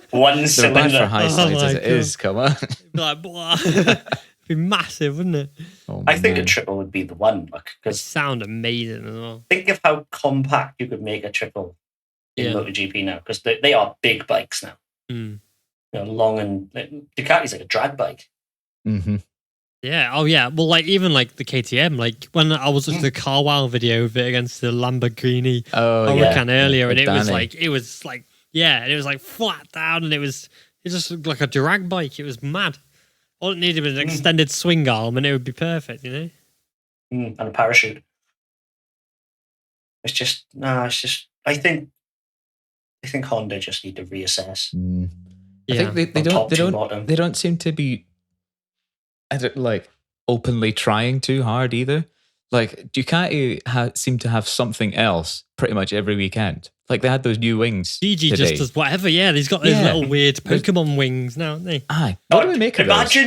One cylinder. Bad for high sides as it is, come on. Like, it'd be massive, wouldn't it? Oh, I think a triple would be the one, because sound amazing as well. Think of how compact you could make a triple in MotoGP now, because they are big bikes now. You know, long and Ducati's like a drag bike. Yeah. Oh, yeah. Well, like even like the KTM, like when I was watching the Carwow video of it against the Lamborghini Huracan earlier, and it was like flat down, and it just looked like a drag bike. It was mad. All it needed was an extended swing arm, and it would be perfect, you know. And a parachute. It's just I think Honda just need to reassess. I think they don't seem to be openly trying too hard either. Like Ducati seem to have something else pretty much every weekend. Like they had those new wings. Gigi just does whatever. Yeah, he's got those little weird Pokemon wings now, haven't they? Aye. What do we make of those?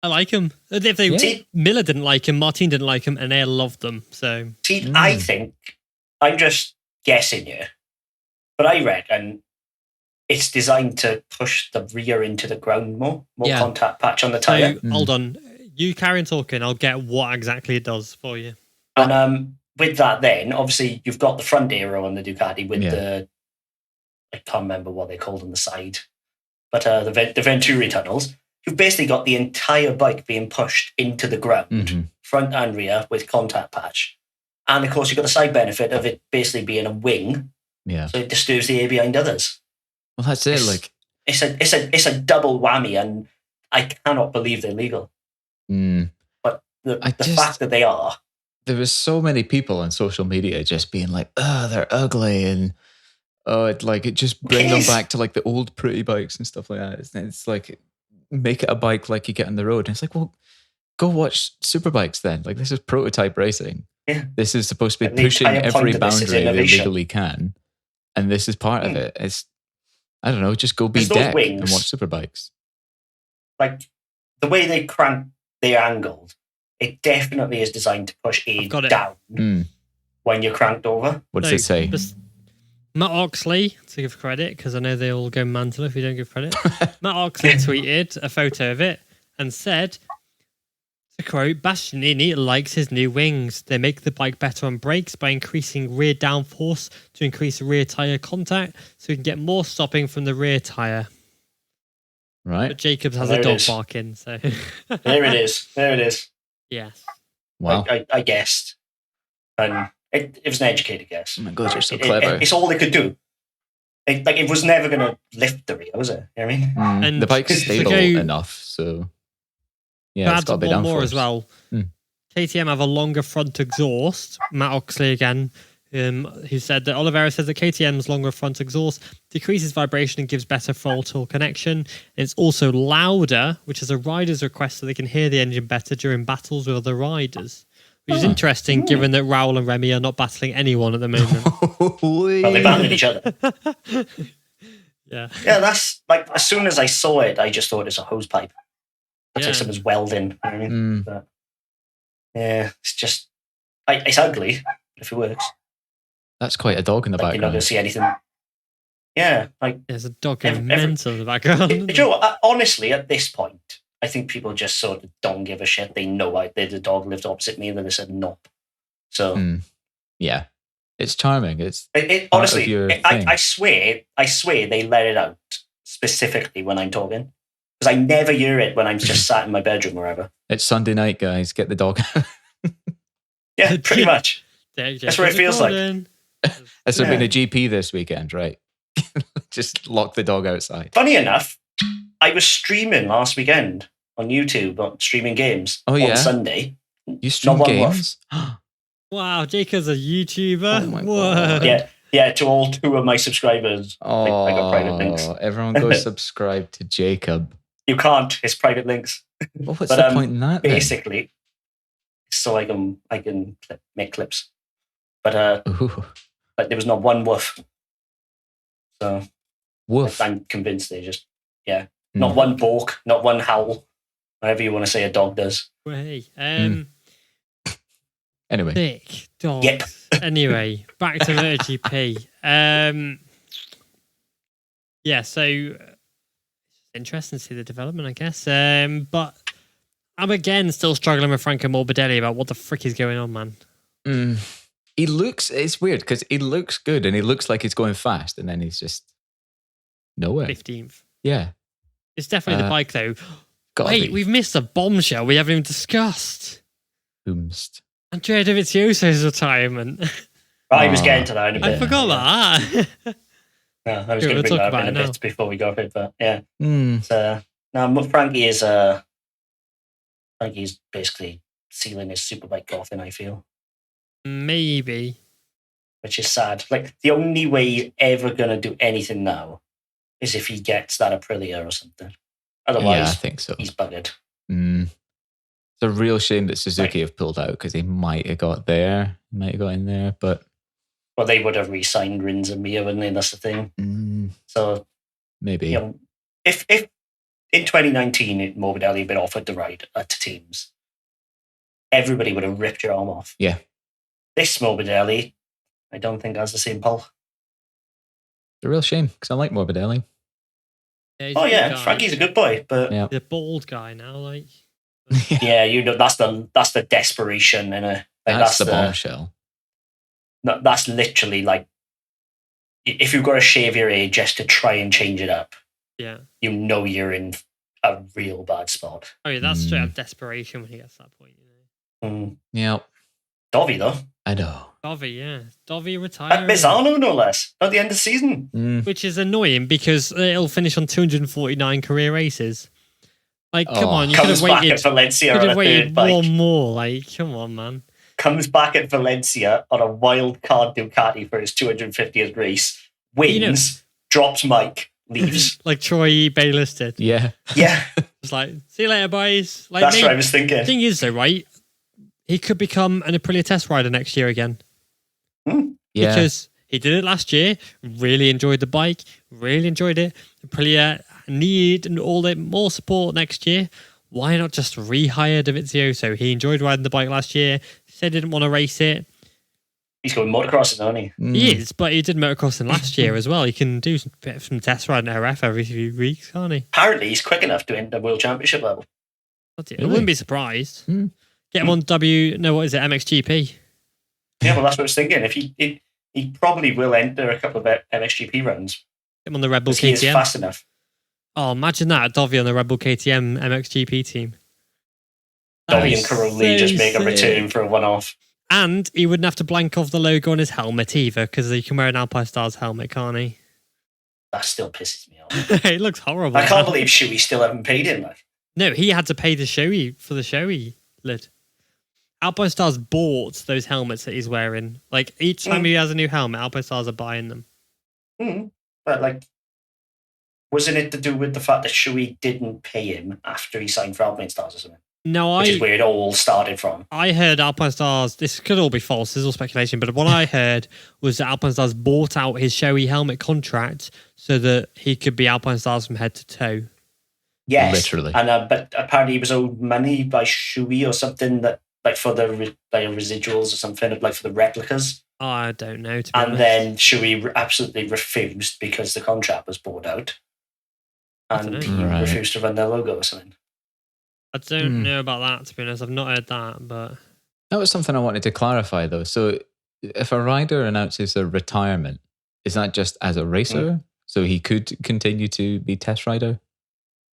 I like them. If Miller didn't like him, Martin didn't like him, and they loved them. So I think I'm just guessing here, but I reckon it's designed to push the rear into the ground more contact patch on the tyre. So, hold on. You carry on talking, I'll get what exactly it does for you. And with that then, obviously, you've got the front aero on the Ducati with the... I can't remember what they called on the side. But the Venturi tunnels. You've basically got the entire bike being pushed into the ground, front and rear, with contact patch. And, of course, you've got the side benefit of it basically being a wing. Yeah. So it disturbs the air behind others. Well, that's it. It's a double whammy, and I cannot believe they're legal. But the fact that they are. There was so many people on social media just being like, "Oh, they're ugly," and it just bring them back to like the old pretty bikes and stuff like that. It's like make it a bike like you get on the road, and it's like, well, go watch Superbikes then. Like this is prototype racing. Yeah, this is supposed to be pushing every boundary they legally can, and this is part of it. It's I don't know, just go be deck and watch Superbikes. Like the way they're angled, it definitely is designed to push air down when you're cranked over. What does it say? Matt Oxley, to give credit, because I know they all go mental if you don't give credit. Matt Oxley tweeted a photo of it and said, to quote, Bastianini likes his new wings. They make the bike better on brakes by increasing rear downforce to increase rear tyre contact so we can get more stopping from the rear tyre. Right. But Jacobs has There a it dog is. barking, so There it is. There it is. yes. Wow. I guessed. And it was an educated guess. Oh my God, you're so clever. It's all it could do. It was never going to lift the rear, was it? You know what I mean? And the bike's to stable go- enough, so yeah, it's got to be one downforce. more as well. KTM have a longer front exhaust. Matt Oxley again, who said that Oliveira says that KTM's longer front exhaust decreases vibration and gives better throttle connection. It's also louder, which is a rider's request so they can hear the engine better during battles with other riders. Which is interesting, given that Raul and Remy are not battling anyone at the moment. Well, they battled each other. Yeah. Yeah, that's like, as soon as I saw it, I just thought it's a hose pipe. It's like Yeah. someone's welding. You know what I mean? But, yeah, it's just, it's ugly, but if it works. That's quite a dog in the Like, you're not background. going to see anything. Yeah, like, There's a dog going mental in the background. you know what, honestly, at this point, I think people just sort of don't give a shit. They know the dog lived opposite me and then they said nope. So, Yeah, it's charming. It's it part honestly, of your I swear they let it out specifically when I'm talking. Because I never hear it when I'm just sat in my bedroom or wherever. It's Sunday night, guys. Get the dog. Yeah, pretty much. That's what it feels like. Has there been a GP this weekend, right? Just lock the dog outside. Funny enough, I was streaming last weekend on YouTube, streaming games on Sunday. You stream games? Wow, Jacob's a YouTuber. Oh my Whoa. God. Yeah, to all 2 of my subscribers. I got private links. Everyone go subscribe to Jacob. You can't. It's private links. Well, what's the point in that? Basically, so I can make clips. But there was not one woof. So woof. I'm convinced they just not one balk, not one howl, whatever you want to say a dog does. Hey, anyway, thick dogs. Yep. Anyway, back to MotoGP. Yeah, so interesting to see the development, I guess. But I'm again still struggling with Franco Morbidelli about what the frick is going on, man. He looks, it's weird because he looks good and he looks like he's going fast and then he's just nowhere. 15th. Yeah. It's definitely the bike, though. Wait, we've missed a bombshell we haven't even discussed. Boomst. Andrea Dovizioso's retirement. I was getting to that in a bit. I forgot that. No, I was going to bring that up in a bit before we got it, but yeah. So, now Frankie's basically sealing his superbike coffin, I feel. Maybe. Which is sad. Like, the only way he's ever going to do anything now is if he gets that Aprilia or something. Otherwise, I think so. He's buggered. It's a real shame that Suzuki have pulled out because he might have got in there, but... Well, they would have re-signed Rins and Mia, wouldn't they? That's the thing. So... Maybe. You know, if in 2019 Morbidelli had been offered the ride to teams, everybody would have ripped your arm off. Yeah. This Morbidelli, I don't think has the same pull. It's a real shame because I like Morbidelli. Yeah, Frankie's a good boy, but he's a bald guy now, like. Yeah, that's the desperation in a. Like, that's the bombshell. No, that's literally like if you've got to shave your age just to try and change it up. Yeah, you know you're in a real bad spot. Oh yeah, that's straight up desperation when he gets to that point. You know. Yep. Dovi though. I know. Dovi retired. At Misano, no less. At the end of the season. Which is annoying because it'll finish on 249 career races. Like, come on, you could have waited. Back at Valencia could on have a waited third bike. one more. Like, come on, man. Comes back at Valencia on a wild card Ducati for his 250th race. Wins, drops Mike, leaves. Like Troy Bayliss did. Yeah. Yeah. It's like, see you later, boys. Like, that's what I was thinking. The thing is, though, right? He could become an Aprilia test rider next year again. Yeah. Because he did it last year, really enjoyed the bike, really enjoyed it. Aprilia need more support next year. Why not just rehire Dovizioso? He enjoyed riding the bike last year, said he didn't want to race it. He's going motocrossing, isn't he? He is, but he did motocrossing last year as well. He can do some test riding RF every few weeks, can't he? Apparently, he's quick enough to enter World Championship level. I wouldn't be surprised. Get him on MXGP. Yeah, well, that's what I was thinking. If he probably will enter a couple of MXGP runs. Get him on the Red Bull KTM. He is fast enough. Oh, imagine that, Dovi on the Red Bull KTM MXGP team. Dovi and Caroli just make a return sick. for a one-off. And he wouldn't have to blank off the logo on his helmet either, because he can wear an Alpine Stars helmet, can't he? That still pisses me off. It looks horrible. I can't believe Shuey still haven't paid him. Like. No, he had to pay the Shoei for the Shoei lid. Alpine Stars bought those helmets that he's wearing. Like, each time he has a new helmet, Alpine Stars are buying them. But, like, wasn't it to do with the fact that Shuey didn't pay him after he signed for Alpine Stars or something? No, Which is where it all started from. I heard Alpine Stars, this could all be false, this is all speculation, but what I heard was that Alpine Stars bought out his Shoei helmet contract so that he could be Alpine Stars from head to toe. Yes. Literally. And but apparently he was owed money by Shuey or something, that like for the residuals or something, like for the replicas. I don't know, to be and honest. Then Shuey absolutely refused because the contract was bought out. And he refused to run their logo or something. I don't know about that, to be honest. I've not heard that, but... That was something I wanted to clarify, though. So if a rider announces their retirement, is that just as a racer? So he could continue to be test rider?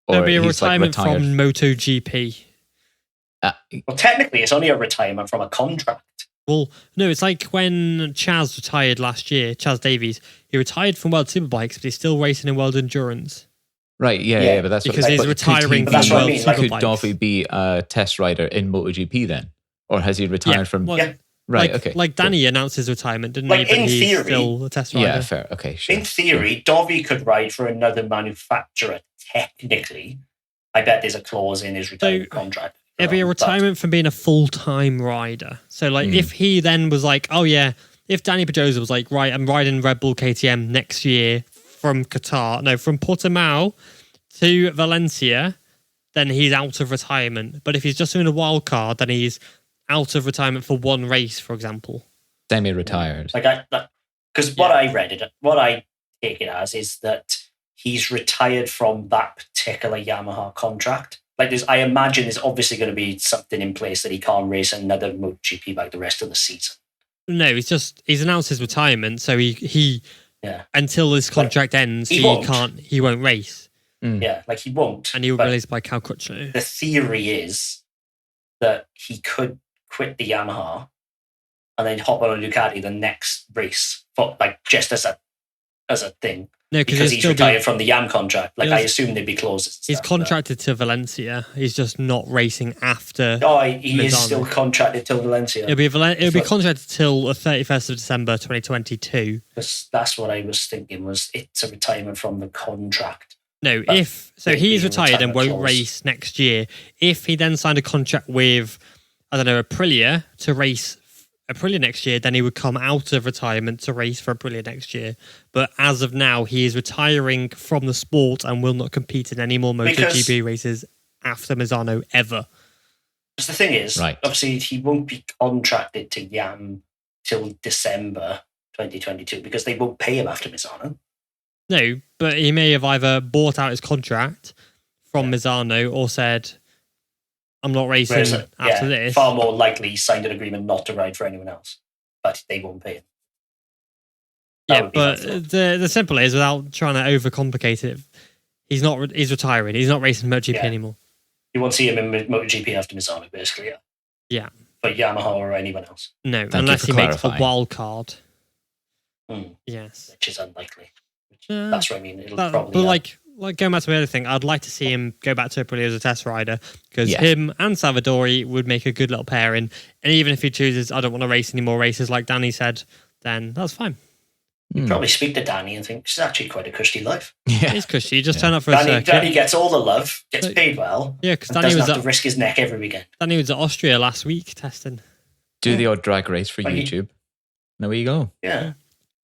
Or it'll be a retirement from MotoGP. Well, technically, it's only a retirement from a contract. Well, no, it's like when Chaz retired last year, Chaz Davies. He retired from World Superbikes, but he's still racing in World Endurance. Right, yeah, but that's because he's retiring from World Superbikes. Could Dovi be a test rider in MotoGP then? Or has he retired from... Well, right, okay. Like Danny announced his retirement, didn't he? But in he's theory, still a test rider. Yeah, fair. Okay, sure. In theory, Dovi could ride for another manufacturer, technically. I bet there's a clause in his retirement contract. It'd be a retirement from being a full-time rider. So, like, if he then was like, oh, yeah, if Danny Pedrosa was like, right, I'm riding Red Bull KTM next year from Portimao to Valencia, then he's out of retirement. But if he's just doing a wild card, then he's out of retirement for one race, for example. Semi-retired. Because what I take it as is that he's retired from that particular Yamaha contract. Like, I imagine there's obviously going to be something in place that he can't race another MotoGP bike the rest of the season. No, he's announced his retirement, so he until his contract ends, he won't race. Yeah, like he won't. And he will be released by Cal Crutchlow. The theory is that he could quit the Yamaha and then hop on a Ducati the next race, for, like, just as a thing. No, because he's retired from the Yam contract. Like, I assume there'd be clauses. He's contracted to Valencia. He's just not racing after. Oh, he is still contracted till Valencia. It'll be contracted till the 31st of December 2022. That's what I was thinking. Was it's a retirement from the contract? No, he's retired and won't race next year. If he then signed a contract with, I don't know, Aprilia to race Aprilia next year, then he would come out of retirement to race for Aprilia next year. But as of now, he is retiring from the sport and will not compete in any more MotoGP races after Misano ever. Because the thing is, obviously, he won't be contracted to Yam till December 2022 because they won't pay him after Misano. No, but he may have either bought out his contract from Misano or said, I'm not racing after this. Far more likely he signed an agreement not to ride for anyone else, but they won't pay him. But the simple is, without trying to overcomplicate it, he's retiring. He's not racing MotoGP anymore. You won't see him in MotoGP after Misano, basically. Yeah. For Yamaha or anyone else. No, unless he makes a wild card. Yes. Which is unlikely. That's what I mean. It'll probably. But like going back to my other thing, I'd like to see him go back to Aprilia as a test rider because him and Salvadori would make a good little pairing. And even if he chooses, I don't want to race any more races, like Danny said, then that's fine. You probably speak to Danny and think, it's actually quite a cushy life. Yeah. It's cushy. You just turn up for a circuit. Danny gets all the love, gets paid well. Yeah, because Danny doesn't have to risk his neck every weekend. Danny was at Austria last week testing. Do the odd drag race for YouTube. There you go. Yeah.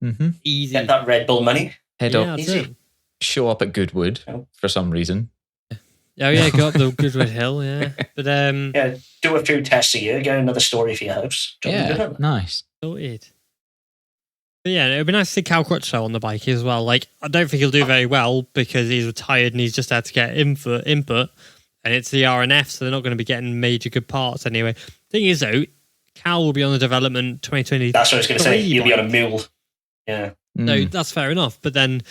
Mm-hmm. Easy. Get that Red Bull money. Head up. Easy. Show up at Goodwood for some reason. Oh yeah, go up the Goodwood Hill, But do a few tests a year, get another story for your house. Nice. Sorted. But yeah, it would be nice to see Cal Crutchlow on the bike as well. Like, I don't think he'll do very well because he's retired and he's just had to get input, and it's the RNF, so they're not going to be getting major good parts anyway. Thing is though, Cal will be on the development 2020. That's what I was going to say. He'll be on a mule. Yeah. No, that's fair enough. But then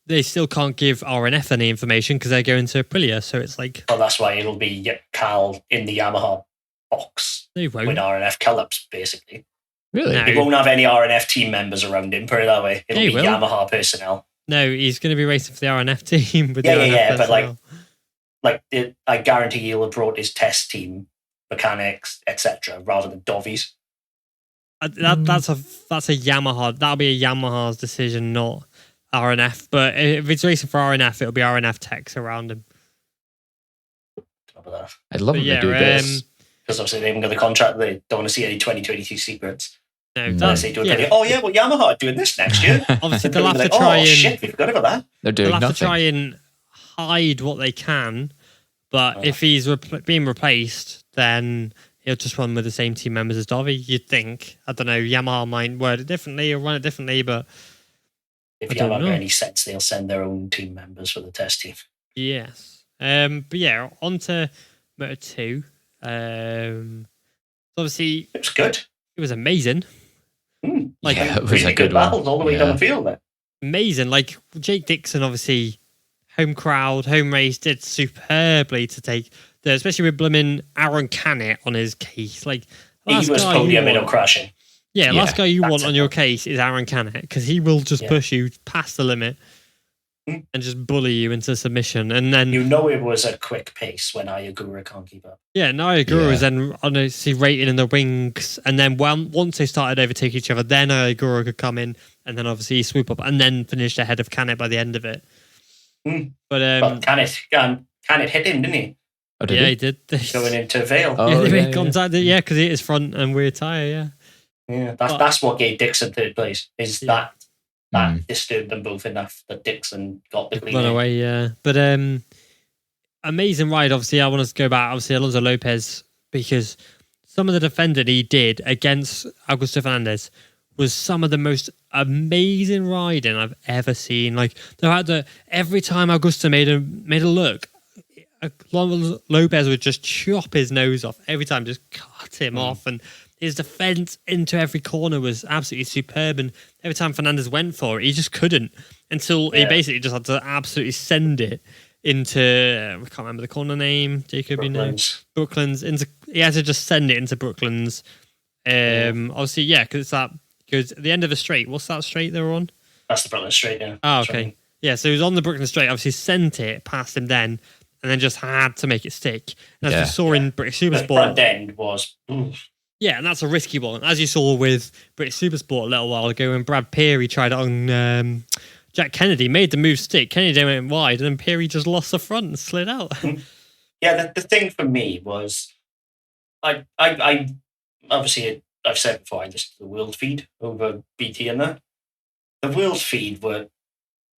they still can't give RNF any information because they're going to Aprilia. So it's like... Well, that's why it'll be Cal in the Yamaha box They won't. with RNF Callups, basically. Really? No. He won't have any RNF team members around him, put it that way. It'll He be will. Yamaha personnel. No, he's going to be racing for the RNF team. With the Yeah, RNF yeah, but personnel. I guarantee he'll have brought his test team, mechanics, etc., rather than Dovies. That's a Yamaha. That'll be a Yamaha's decision, not RNF. But if it's racing for RNF, it'll be RNF techs around him. I'd love But him to do this. Because obviously they haven't got the contract. They don't want to see any 2022 secrets. No, Unless they do well, Yamaha are doing this next year. Obviously, they'll have to like, try and shit, we forgot about that. They're doing they'll have nothing. to try and hide what they can. But if he's being replaced, then he'll just run with the same team members as Dovi. You'd think. I don't know. Yamaha might word it differently or run it differently, but If I Yamaha don't got know. any sense, they'll send their own team members for the test team. yes. But yeah, on to Moto2. Obviously, It was good. it was amazing. Like, Yeah, it was really a good one. battles all the way down the field there. amazing. Like Jake Dixon, obviously, home crowd, home race, did superbly to take the, especially with blooming Aaron Canet on his case. Like, He was podium in crashing. Yeah, last guy you that's want it. on your case is Aaron Canet because he will just Yeah. push you past the limit and just bully you into submission. And then, You know it was a quick pace when Ayagura can't keep up. yeah, Nayagura was then honestly rating in the wings. And then once they started overtaking each other, then Nayagura could come in and then obviously swoop up and then finish ahead of Canet by the end of it. But But Canet hit him, didn't he? Oh, did yeah, he? he did. Going into Vale. Oh, yeah, they yeah, made contact. Yeah, because he hit his front and rear tyre, yeah. Yeah, that's what gave Dixon third place. Is Yeah. that disturbed them both enough that Dixon got the clean Run air. away, yeah. But amazing ride. Obviously, I want us to go back. Obviously, Alonso Lopez, because some of the defending he did against Augusto Fernandez was some of the most amazing riding I've ever seen. Like the fact that every time Augusto made a look, Lopez would just chop his nose off every time, just cut him off, and his defense into every corner was absolutely superb. And every time Fernandez went for it, he just couldn't until he basically just had to absolutely send it into, I can't remember the corner name, Jacob, you know, Brooklands. He had to just send it into Brooklands. Obviously, yeah, because at the end of the straight. What's that straight they were on? That's the Brooklands straight, yeah. Oh, okay. Yeah, so he was on the Brooklands straight, obviously sent it past him then, and then just had to make it stick. And as we saw in British The Supersport, front end was... yeah, and that's a risky one. As you saw with British Supersport a little while ago when Brad Peary tried it on Jack Kennedy, made the move stick. Kennedy went wide, and then Peary just lost the front and slid out. Yeah, the thing for me was... I obviously, I've said before, I listened to the World Feed over BT and that. The World Feed were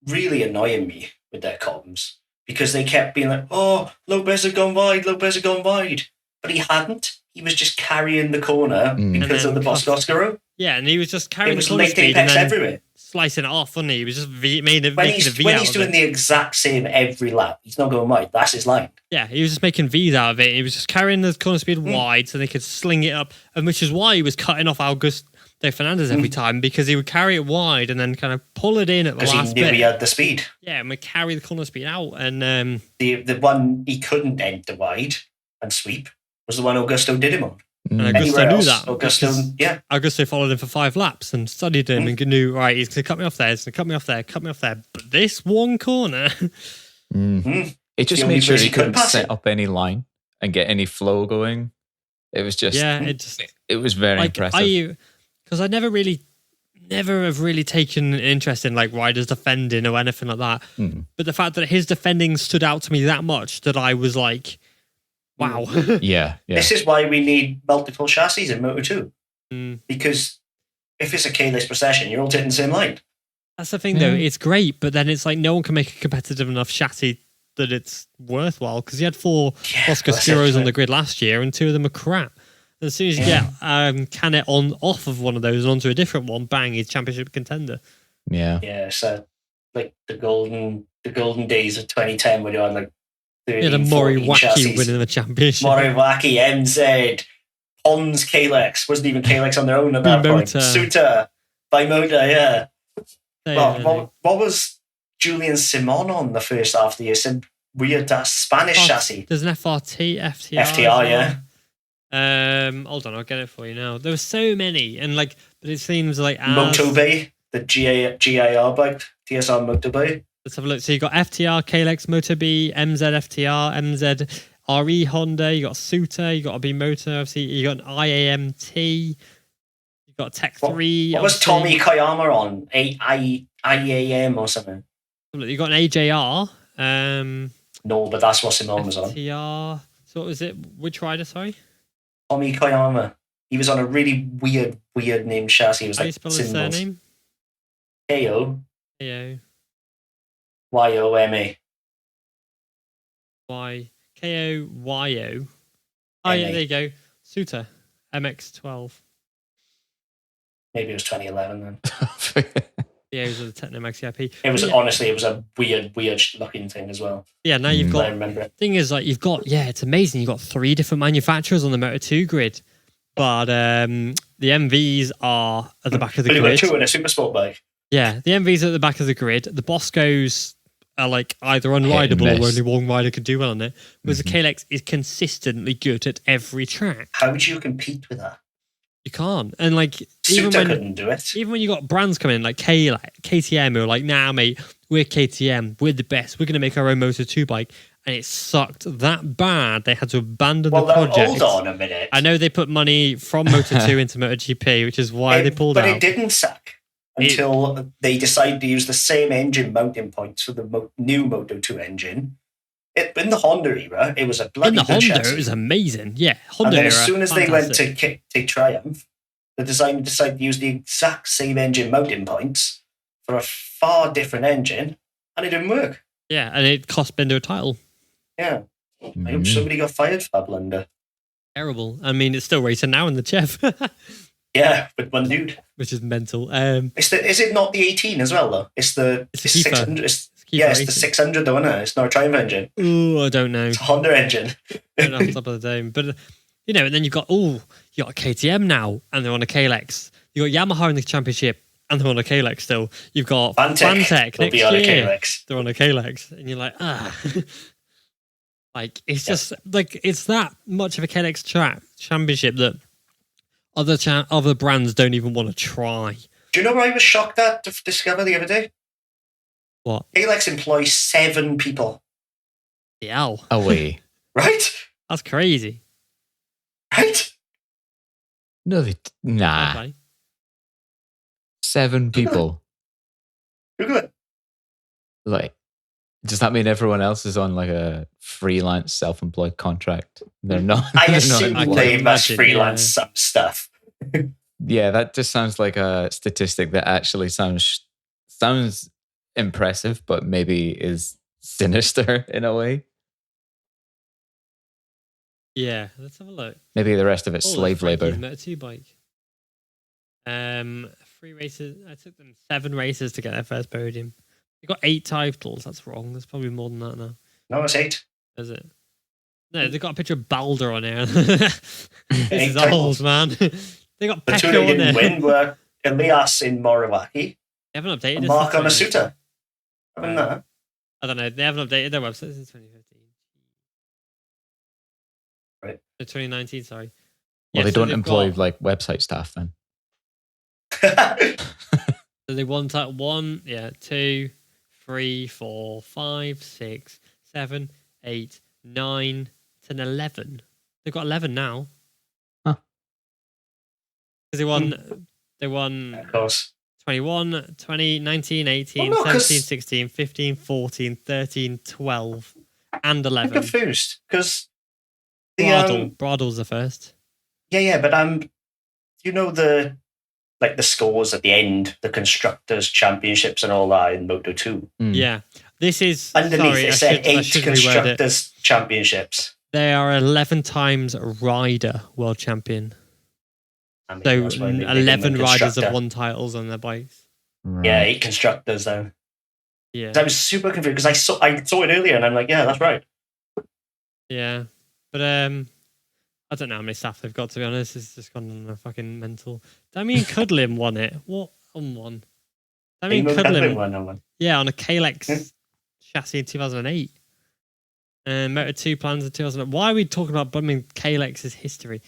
really annoying me with their comms because they kept being like, oh, Lopez had gone wide, but he hadn't. He was just carrying the corner because of the Bosco. Yeah, and he was just carrying it was the corner late speed apex and then slicing slicing it off, wasn't he? He was just making a V when out he's of doing it. the exact same every lap. He's not going wide. That's his line. Yeah, he was just making V's out of it. He was just carrying the corner speed wide so they could sling it up, and which is why he was cutting off Augusto Fernandez every time, because he would carry it wide and then kind of pull it in at the last Because he knew bit. he had the speed. Yeah, and would carry the corner speed out. And The one he couldn't enter wide and sweep was the one Augusto did him on. and Anywhere Augusto knew else, that. Augusto, yeah. Augusto followed him for 5 laps and studied him and knew, right, he's going to cut me off there, he's going to cut me off there, cut me off there. But this one corner... It just The only made sure place he he couldn't couldn't pass set it. up any line and get any flow going. It was just... yeah, It was very impressive. Because I never have really taken an interest in like riders defending or anything like that. But the fact that his defending stood out to me that much that I was like, wow. Yeah. This is why we need multiple chassis in Moto2. Because if it's a keyless procession, you're all taking the same line. That's the thing, though. It's great, but then it's like no one can make a competitive enough chassis that it's worthwhile. Because you had 4 Oscar Scuros on the grid last year, and 2 of them are crap. And as soon as you get Canet off of one of those and onto a different one, bang, he's championship contender. Yeah. Yeah, so like the golden days of 2010 when you had like 30, Yeah, the 14 Moriwaki chassis. winning the championship. Moriwaki, MZ, Pons, Kalex. Wasn't even Kalex on their own at that point. Bimota. Suter, Bimota, yeah. Yeah. Well, what was Julian Simon on the first half of the year. Some weird Spanish chassis. There's an FRT, FTR. FTR, yeah. Hold on, I'll get it for you now. There were so many, and but it seems like Moto2, the GIR bike, TSR Moto2. Let's have a look. So you got FTR, Kalex, Moto2, MZ FTR, MZ RE Honda. You got Suter. You got a B Motor. Obviously, you got an IAMT. You got Tech 3. What was Tommy Koyama on? IAM or something. You got an AJR. No, but that's what Simon was on. FTR. So what was it? Which rider? Sorry. Tommy Koyama. He was on a really weird named chassis. It was How do you spell his surname? KO. KO. YOMA. KOYO. Oh yeah, there you go. Suter. MX12. Maybe it was 2011 then. Yeah, it was the Technomax CIP. It was honestly, it was a weird looking thing as well. Yeah, now you've got. I remember it. Thing is, you've got. Yeah, it's amazing. You've got 3 different manufacturers on the Moto2 grid, but the MVs are at the back of the grid. But 2 in a super sport bike. Yeah, the MVs are at the back of the grid. The Boscos are either unrideable or only one rider could do well on it. Whereas the Kalex is consistently good at every track. How would you compete with that? You can't. And Suter couldn't do it. Even when you got brands coming in like KTM, who are nah, mate, we're KTM, we're the best, we're going to make our own Moto2 bike. And it sucked that bad, they had to abandon the project. Hold on a minute. I know they put money from Moto2 into MotoGP, which is why they pulled out. But it didn't suck until they decided to use the same engine mounting points for the new Moto2 engine. In the Honda era, it was a bloody good chassis. In the Honda, it was amazing. Yeah, Honda and then era, as soon as fantastic. they went to take Triumph, the designer decided to use the exact same engine mounting points for a far different engine, and it didn't work. Yeah, and it cost Binder a title. Yeah. I hope somebody got fired for that blunder. Terrible. I mean, it's still racing now in the Chev. Yeah, with one dude. Which is mental. Is it not the 18 as well, though? It's the 600. It's the 600, though, isn't it? It's not a Triumph engine. Oh, I don't know. It's a Honda engine. I don't know off the top of the dome. But, and then you've got, you got KTM now, and they're on a Kalex. You got Yamaha in the championship, and they're on a Kalex still. You've got Fantech next year. On a Kalex. They're on a Kalex. And you're like, it's just, it's that much of a Kalex championship that other brands don't even want to try. Do you know what I was shocked at to discover the other day? What? Kalex employs 7 people. The hell. Away. Right? That's crazy. Right? No, nah. Okay. 7 people. Google it. Does that mean everyone else is on a freelance self-employed contract? They're not. I assume they must freelance some stuff. Yeah, that just sounds like a statistic that actually sounds impressive, but maybe is sinister in a way. Yeah, let's have a look. Maybe the rest of it's slave labor. Moto2 bike. 3 races. I took them 7 races to get their first podium. They got 8 titles. That's wrong. There's probably more than that now. No, it's 8. Is it? No, they got a picture of Balder on here. This is old, man. They got the 2 Pecco that on there. didn't win were Elias in Morawaki. They haven't updated and it. Mark on a Suter. I don't know. They haven't updated their website since 2015. Right. 2019, sorry. Well, they don't employ website staff then. So they won 2, 3, 4, 5, 6, 7, 8, 9, 10, 11. They've got 11 now. Huh. Because they won of course. 21, 20, 19, 18, 17, 16, 15, 14, 13, 12, and 11. I'm confused because Bradle's the first. Yeah, but the scores at the end, the constructors' championships and all that in Moto2. Yeah, this is underneath. It said 8 constructors' championships. They are 11 times rider world champion. So 11 riders have won titles on their bikes. Right. Yeah, 8 constructors though. Yeah, I was super confused because I saw it earlier and I'm like, yeah, that's right. Yeah, but I don't know how many staff they've got, to be honest. It's just gone on a fucking mental. Damien Cudlin won it. What? On one. I mean, Cudlin, one. yeah, on a Kalex chassis in 2008. And Moto2 plans in 2008. Why are we talking about bumming Kalex's history?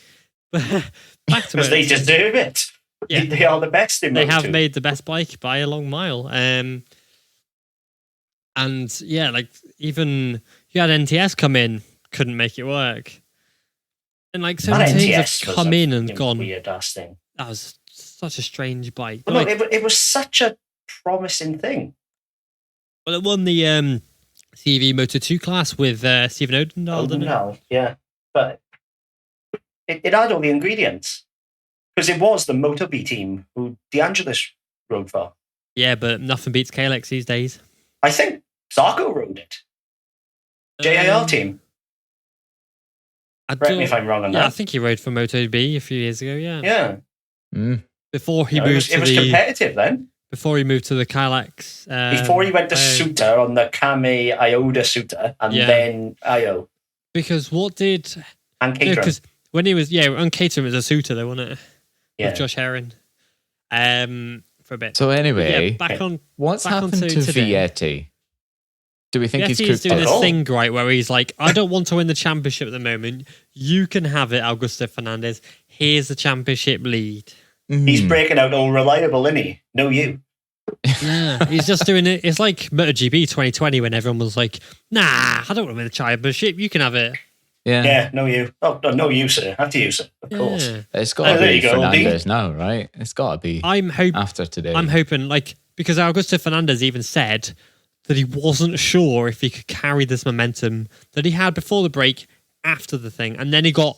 Back to because they deserve it. Yeah. They are the best in Moto2. They have made the best bike by a long mile. And yeah, like even you had NTS come in, couldn't make it work. And like so many teams have come in and gone. Weird ass thing. That was such a strange bike. Well, like, it was such a promising thing. Well, it won the CV Moto2 class with Stephen Odendahl, didn't it? Yeah. But it had all the ingredients. Because it was the Moto2 team who DeAngelis rode for. Yeah, but nothing beats Kalex these days. I think Zarco rode it. JAR team. Correct me if I'm wrong on that. Yeah, I think he rode for Moto2 a few years ago, yeah. Yeah. Before he moved it was competitive then. Before he moved to the Kalex. Before he went to Suter on the Kame Ioda Suter and then Io. Because what did... And Caterham. Because when he was... Yeah, on Caterham it was a Suter though, wasn't it? Yeah. With Josh Herron. For a bit. So anyway, what's happened to Vietti? Do we think he's doing this thing, right, where he's like, I don't want to win the championship at the moment. You can have it, Augusto Fernandez. Here's the championship lead. He's breaking out all reliable, isn't he? No, you. Yeah, he's just doing it. It's like MotoGP 2020 when everyone was like, nah, I don't want to win the championship. You can have it. Yeah, no, you. Oh, no, you, sir. After you, sir. Of course. It's got to be Fernandez now, right? It's got to be after today. I'm hoping, like, because Augusto Fernandez even said that he wasn't sure if he could carry this momentum that he had before the break, after the thing, and then he got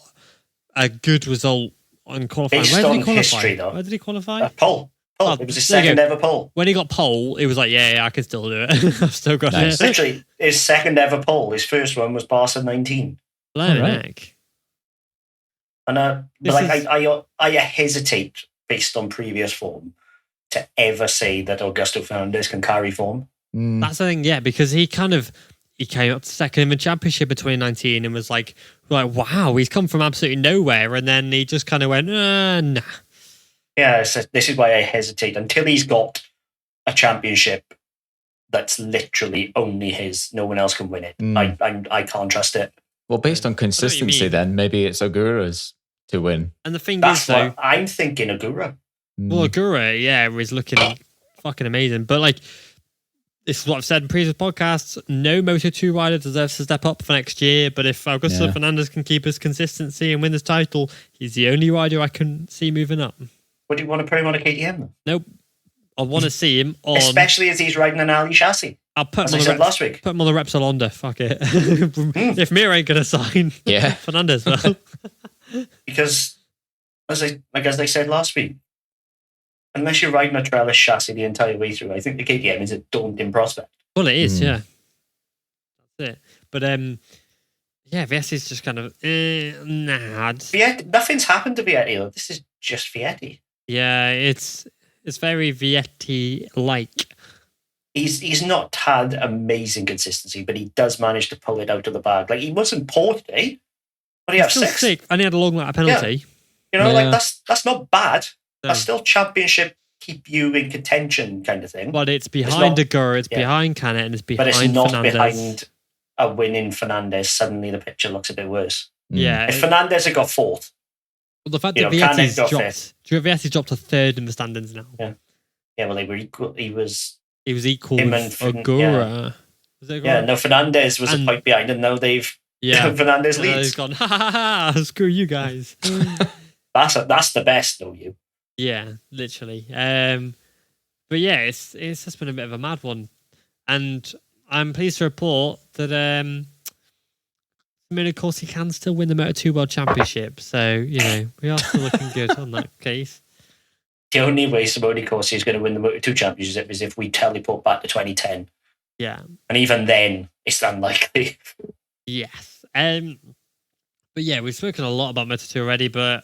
a good result on qualifying. Where did he qualify? History, though. Where did he qualify? Pole. It was his second ever pole. When he got pole, it was like, yeah, I can still do it. I've still got it. Literally, his second ever pole. His first one was Barca 19. Right. And I hesitate, based on previous form, to ever say that Augusto Fernandez can carry form. That's the thing, yeah, because he came up to second in the championship in 2019 and was like, wow, he's come from absolutely nowhere, and then he just kind of went, nah. Yeah, so this is why I hesitate until he's got a championship that's literally only his. No one else can win it. I can't trust it. Well, based on consistency, then maybe it's Ogura's to win. And the thing is, though, I'm thinking Ogura. Well, Ogura, is looking fucking amazing, but like. This is what I've said in previous podcasts. No Moto2 rider deserves to step up for next year. But if Augusto Fernandez can keep his consistency and win this title, he's the only rider I can see moving up. What do you want to put him on a KTM then? Nope. I want to see him on... Especially as he's riding an Ali chassis. I'll put him on last week. Put him on the Repsol Honda. Fuck it. If Mir ain't going to sign Fernandez, well. Because, as I said last week, unless you're riding a trellis chassis the entire way through, I think the KTM is a daunting prospect. Well, it is, yeah. That's it. But, Vietti's just kind of, nah. Nothing's happened to Vietti, though. This is just Vietti. Yeah, it's very Vietti-like. He's not had amazing consistency, but he does manage to pull it out of the bag. Like, he wasn't poor today, but he had 6. And he had a long lap penalty. Yeah. That's not bad. No. That's still championship, keep you in contention kind of thing. But it's behind Ogura, it's behind Canet, and it's behind Fernandez. But it's not behind a winning Fernandez. Suddenly the picture looks a bit worse. Yeah. If Fernandez had got 4th. Well, the fact that Vietti's dropped to 3rd in the standings now. Yeah. Yeah, well, they were equal. He was equal with Ogura. No, Fernandez was a point behind, and now they've Fernandez leads. He's gone, ha, screw you guys. That's the best, though, you. Yeah, literally. But yeah, it's just been a bit of a mad one. And I'm pleased to report that of course, he can still win the Moto2 World Championship. So, we are still looking good on that case. The only way Simone Corsi is going to win the Moto2 Championship is if we teleport back to 2010. Yeah. And even then, it's unlikely. Yes. But yeah, we've spoken a lot about Moto2 already, but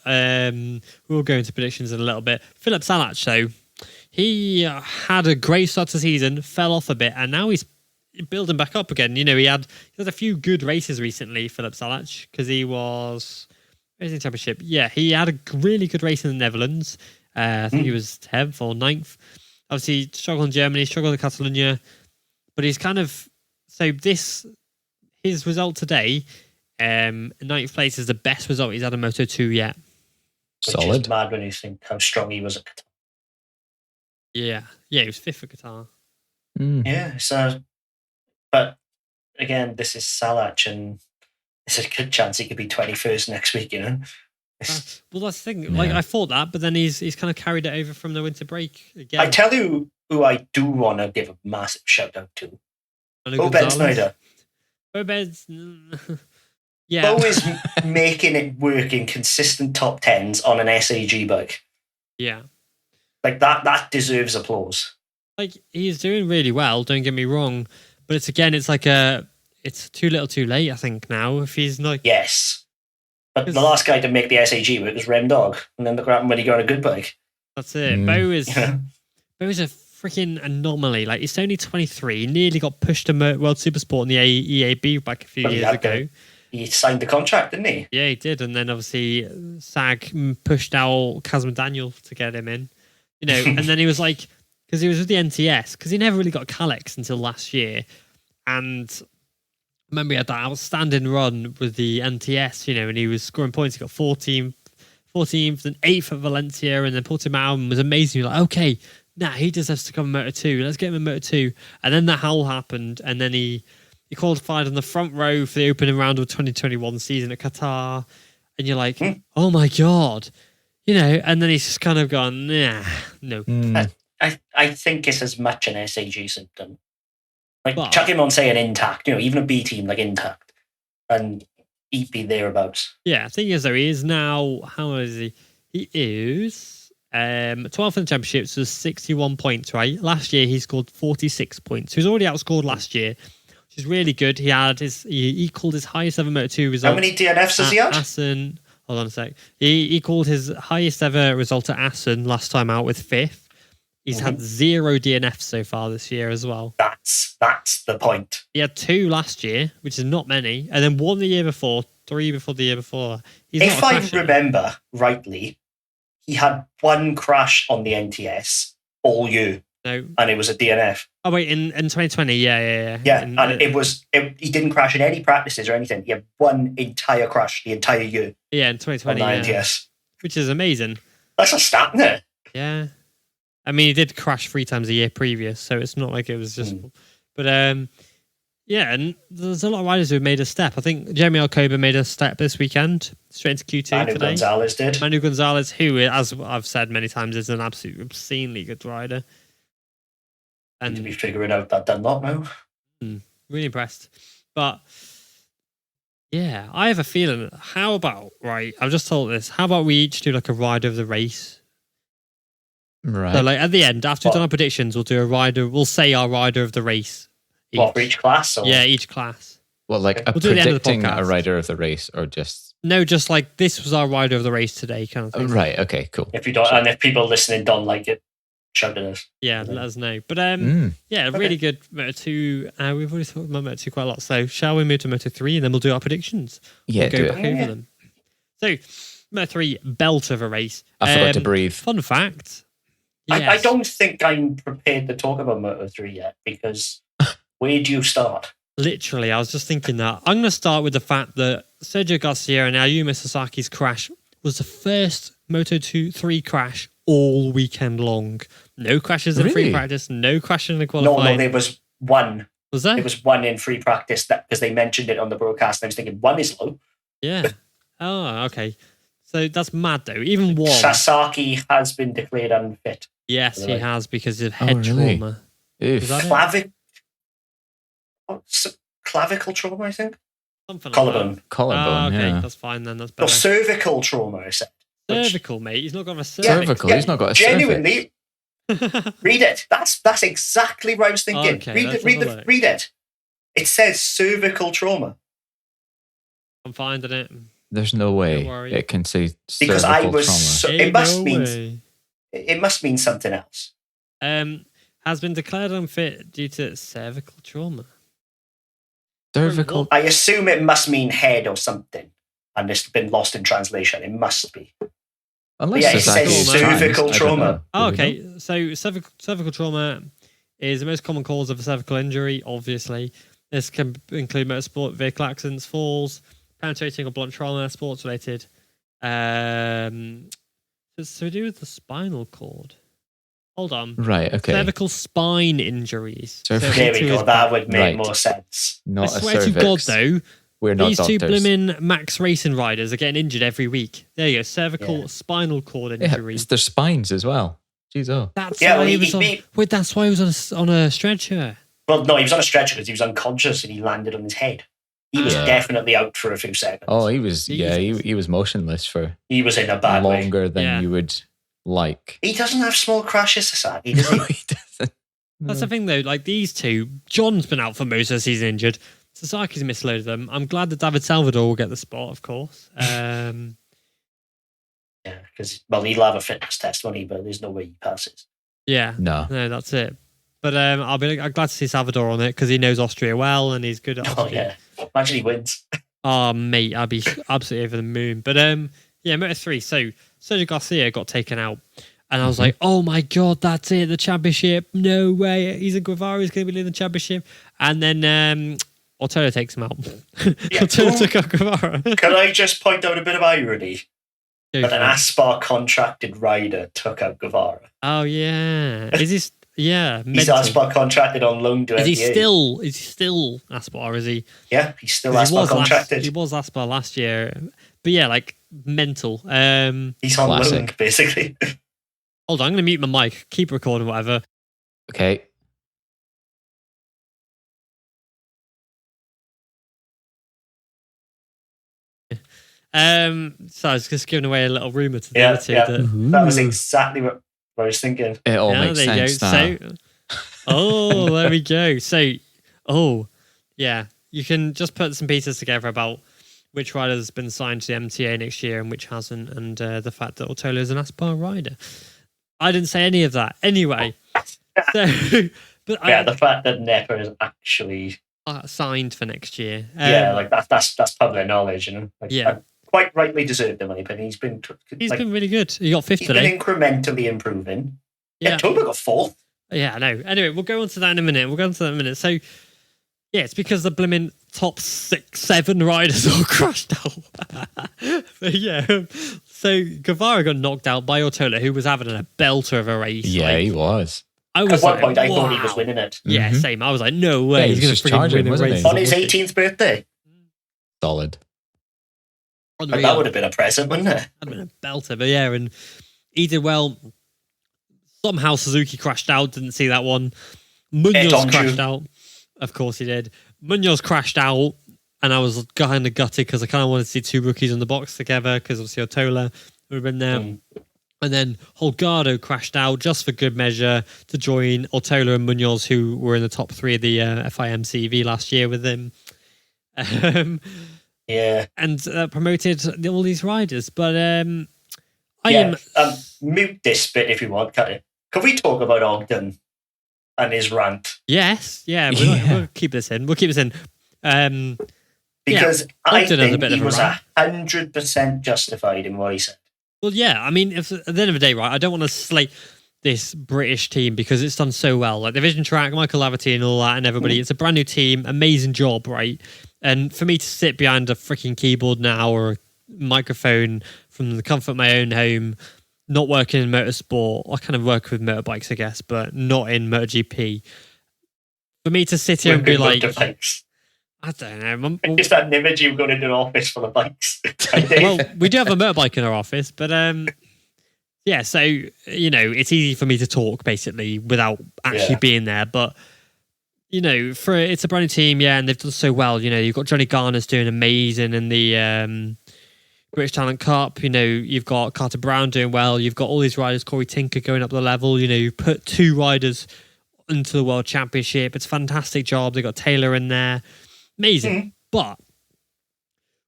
we'll go into predictions in a little bit. Philip Salach, though, he had a great start to the season, fell off a bit, and now he's building back up again. He had a few good races recently, Philip Salach, because he was racing championship. Yeah, he had a really good race in the Netherlands. I think he was 10th or 9th. Obviously, struggled in Germany, struggled in Catalonia, but he's kind of his result today, 9th place is the best result he's had in Moto2 yet. Which is mad when you think how strong he was at Qatar. Yeah, he was 5th at Qatar. Yeah, so, but again, this is Salach, and there's a good chance he could be 21st next week, Well, that's the thing. Like, I thought that, but then he's kind of carried it over from the winter break again. I tell you who I do want to give a massive shout out to. Ben Snyder. Lopez. Bo is making it work in consistent top 10s on an SAG bike. Yeah. Like, that deserves applause. Like, he's doing really well, don't get me wrong. But it's too little too late, I think, now. If he's like... Yes. But the last guy to make the SAG work was Rem Dog. And then look what happened when he got a good bike. That's it. Bo is a freaking anomaly. Like, he's only 23. He nearly got pushed to World Supersport in the EAB back a few years ago. He signed the contract, didn't he? Yeah, he did. And then obviously SAG pushed out Kazma Daniel to get him in. And then he was like, because he was with the NTS, because he never really got Kalex until last year. And I remember he had that outstanding run with the NTS, and he was scoring points. He got 14th and 8th at Valencia, and then Portimao, and was amazing. You're like, okay, he deserves to come in Moto2. Let's get him in Moto2. And then the hell happened, and then he qualified on the front row for the opening round of the 2021 season at Qatar. And you're like, oh my God. And then he's just kind of gone, no. I think it's as much an SAG symptom. Like, chuck him on, say, an intact, even a B team, like intact, and he'd be thereabouts. Yeah, the thing is, though, he is now, how is he? He is 12th in the championship, so 61 points, right? Last year, he scored 46 points. He was already outscored last year, which is really good. He equaled his highest ever Moto2 result. How many DNFs has he had? Assen, hold on a sec. He equaled his highest ever result at Assen last time out with 5th. He's had 0 DNFs so far this year as well. That's the point. He had 2 last year, which is not many, and then 1 the year before, 3 before the year before. If I remember rightly, he had 1 crash on the NTS all year. No. And it was a DNF. Oh wait, in 2020, yeah. Yeah, and he didn't crash in any practices or anything. He had 1 entire crash the entire year. Yeah, in 2020, on the NTS. Which is amazing. That's a stat, isn't it? Yeah. I mean, he did crash 3 times a year previous, so it's not like it was just... But, and there's a lot of riders who have made a step. I think Jeremy Alcoba made a step this weekend, straight into Q2 Manu today. Gonzalez did. Manu Gonzalez, who, as I've said many times, is an absolutely obscenely good rider. And to be figuring out that Dunlop now. Really impressed. But, yeah, I have a feeling, how about, right, I've just told this, how about we each do like a rider of the race? Right. So, like, at the end, after we've done our predictions, we'll say our rider of the race. What, for each class? Or? Yeah, each class. Well, like predicting a rider of the race, or just... No, just like, this was our rider of the race today, kind of thing. Right, okay, cool. If you don't, and if people listening don't like it, shout at us. Yeah, let us know. But, really good Moto2. We've already talked about Moto2 quite a lot, so shall we move to Moto3, and then we'll do our predictions? Yeah, we'll go back over them. So, Moto3, belt of a race. I forgot to breathe. Fun fact... Yes. I don't think I'm prepared to talk about Moto3 yet, because where do you start? Literally, I was just thinking that. I'm going to start with the fact that Sergio Garcia and Ayumu Sasaki's crash was the first Moto3 crash all weekend long. No crashes in free practice, no crashes in the qualifying. No, there was 1. Was there? There was 1 in free practice because they mentioned it on the broadcast, and I was thinking 1 is low. Yeah. Oh, okay. So that's mad, though. Even 1. Sasaki has been declared unfit. Yes, he has, because of head trauma. Clavicle trauma, I think. Something like collarbone. That. Collarbone, okay, yeah. That's fine then. That's better. Or cervical trauma, I said. Cervical, mate. He's not got a cervix. Cervical. He's not got a genuinely. Read it. That's exactly what I was thinking. Okay, read it. It says cervical trauma. I'm finding it. There's no way it can say cervical because I was. trauma. It must mean something else. Has been declared unfit due to cervical trauma. Cervical. I assume it must mean head or something, and it's been lost in translation. It must be. Unless it says cervical trauma. Oh, okay. So cervical trauma is the most common cause of a cervical injury, obviously. This can include motorsport, vehicle accidents, falls, penetrating or blunt trauma, sports related. It's to do with the spinal cord. Hold on. Right, okay. Cervical spine injuries. There we go. That would make more sense. Not I swear to God, though, we're not these doctors. two blimmin' Max Racing riders are getting injured every week. There you go. Cervical spinal cord injury. Yeah, it's their spines as well. Jeez, oh. That's why he was wait, that's why he was on a stretcher. Well, no, he was on a stretcher because he was unconscious and he landed on his head. He was definitely out for a few seconds. Oh, he was he was motionless for he was in a bad longer than you would like. He doesn't have small crashes, Sasaki, does he? No, he doesn't. That's the thing though, like these two, John's been out for most of the season injured. Sasaki's missed a load of them. I'm glad that David Salvador will get the spot, of course. Yeah, because he'll have a fitness test, won't he? But there's no way he passes. Yeah, no, that's it. But I'm glad to see Salvador on it because he knows Austria well and he's good at Austria. Oh yeah, imagine he wins. Oh mate, I'd be absolutely over the moon. But Moto3. So Sergio Garcia got taken out, and I was like, oh my god, that's it, the championship. No way, he's a Guevara. He's going to be leading the championship, and then Ortolo takes him out. Ortolo took out Guevara. Can I just point out a bit of irony? That an Aspar contracted rider took out Guevara. Oh yeah, is he? Yeah, he's Aspar contracted on loan to NBA. Is he still Aspar? Is he? Yeah, he's still Aspar contracted. He was Aspar last year, but yeah, like mental. He's on loan basically. Hold on, I'm going to mute my mic. Keep recording, whatever. Okay. So I was just giving away a little rumor to the other two. That was exactly what I was thinking. It all makes sense now. So, there we go. So, you can just put some pieces together about which rider's been signed to the MTA next year and which hasn't, and the fact that Ortolo is an Aspar rider. I didn't say any of that. Anyway, the fact that Nepa is actually signed for next year. That's public knowledge, you know. Quite rightly deserved the money, but he's been really good. He got fifth today. He's been incrementally improving. Yeah, Toba got fourth. Yeah, I know. Anyway, we'll go on to that in a minute. So, it's because the blimmin' top 6-7 riders all crashed out. But so Guevara got knocked out by Ortolo, who was having a belter of a race. Yeah, he was. At one point, I thought he was winning it. Yeah, same. I was like, no way. Yeah, he's going to win a race. On his 18th birthday. Solid. That would have been a present, wouldn't it? That would have been a belter, but and he did well. Somehow Suzuki crashed out, didn't see that one. Munoz crashed out. Of course he did. Munoz crashed out, and I was kind of gutted because I kind of wanted to see two rookies in the box together because obviously Ortolo would have been there. And then Holgado crashed out just for good measure to join Ortolo and Munoz, who were in the top 3 of the FIM-CV last year with him. And promoted all these riders. But mute this bit if you want, cut it. Can we talk about Ogden and his rant? Yes, we'll keep this in. Because I think he was 100% justified in what he said. Well, yeah, I mean, at the end of the day, right, I don't want to slate this British team because it's done so well. Like the Vision Track, Michael Laverty and all that and everybody. It's a brand new team, amazing job, right? And for me to sit behind a freaking keyboard now or a microphone from the comfort of my own home, not working in motorsport, I kind of work with motorbikes, I guess, but not in MotoGP. For me to sit here and be like... I don't know. It's that image you've got in an office full of bikes. Well, we do have a motorbike in our office, but so, it's easy for me to talk basically without actually being there. But, it's a brand new team, and they've done so well. You've got Johnny Garner's doing amazing in the British Talent Cup. You've got Carter Brown doing well. You've got all these riders, Corey Tinker going up the level. You've put 2 riders into the World Championship. It's a fantastic job. They've got Taylor in there. Amazing. But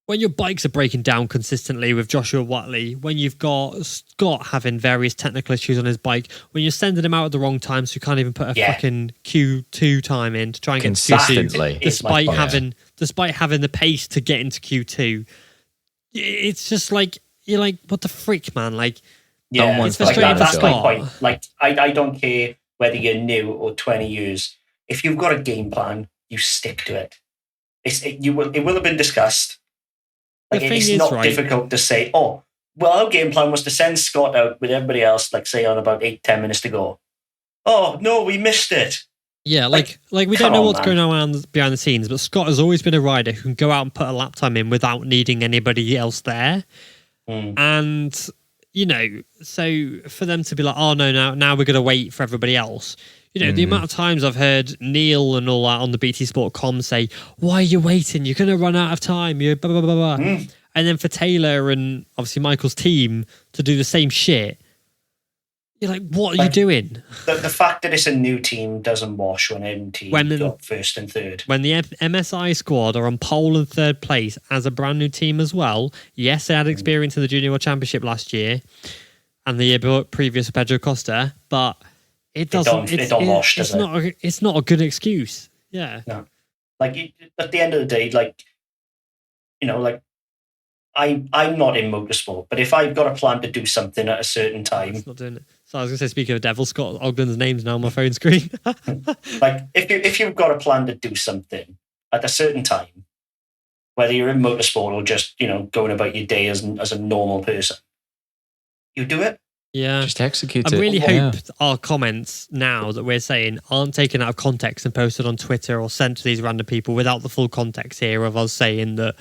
when your bikes are breaking down consistently with Joshua Watley, when you've got Scott having various technical issues on his bike, when you're sending him out at the wrong time so you can't even put a fucking Q2 time in to try and get to Q2, despite having the pace to get into Q2, it's just like, you're like, what the frick, man? Like, Yeah, it's frustrating. That's my point. Like, I don't care whether you're new or 20 years. If you've got a game plan, you stick to it. It will have been discussed. Like, it's not difficult to say, oh, well, our game plan was to send Scott out with everybody else, like, say, on about 8-10 minutes to go. Oh, no, we missed it. Yeah, like we don't know what's going on behind the scenes, but Scott has always been a rider who can go out and put a lap time in without needing anybody else there. And, you know, so for them to be like, oh, no, now we're going to wait for everybody else. You know, the amount of times I've heard Neil and all that on the BT Sport.com say, why are you waiting? You're going to run out of time. You're blah, blah, blah, blah. And then for Taylor and obviously Michael's team to do the same shit, you're like, what are you doing? The fact that it's a new team doesn't wash when MT got first and third. When the MSI squad are on pole and third place as a brand new team as well, yes, they had experience in the Junior World Championship last year and the year previous with Pedro Costa, but it doesn't. It don't wash, does it? It's not a good excuse. Yeah. No. Like, at the end of the day, like, you know, like, I'm not in motorsport, but if I've got a plan to do something at a certain time... It's not doing it. So I was going to say, speaking of devil, Scott Ogden's name's now on my phone screen. Like, if you've got a plan to do something at a certain time, whether you're in motorsport or just, you know, going about your day as a normal person, you do it. Yeah. Just execute it. I really hope our comments now that we're saying aren't taken out of context and posted on Twitter or sent to these random people without the full context here of us saying that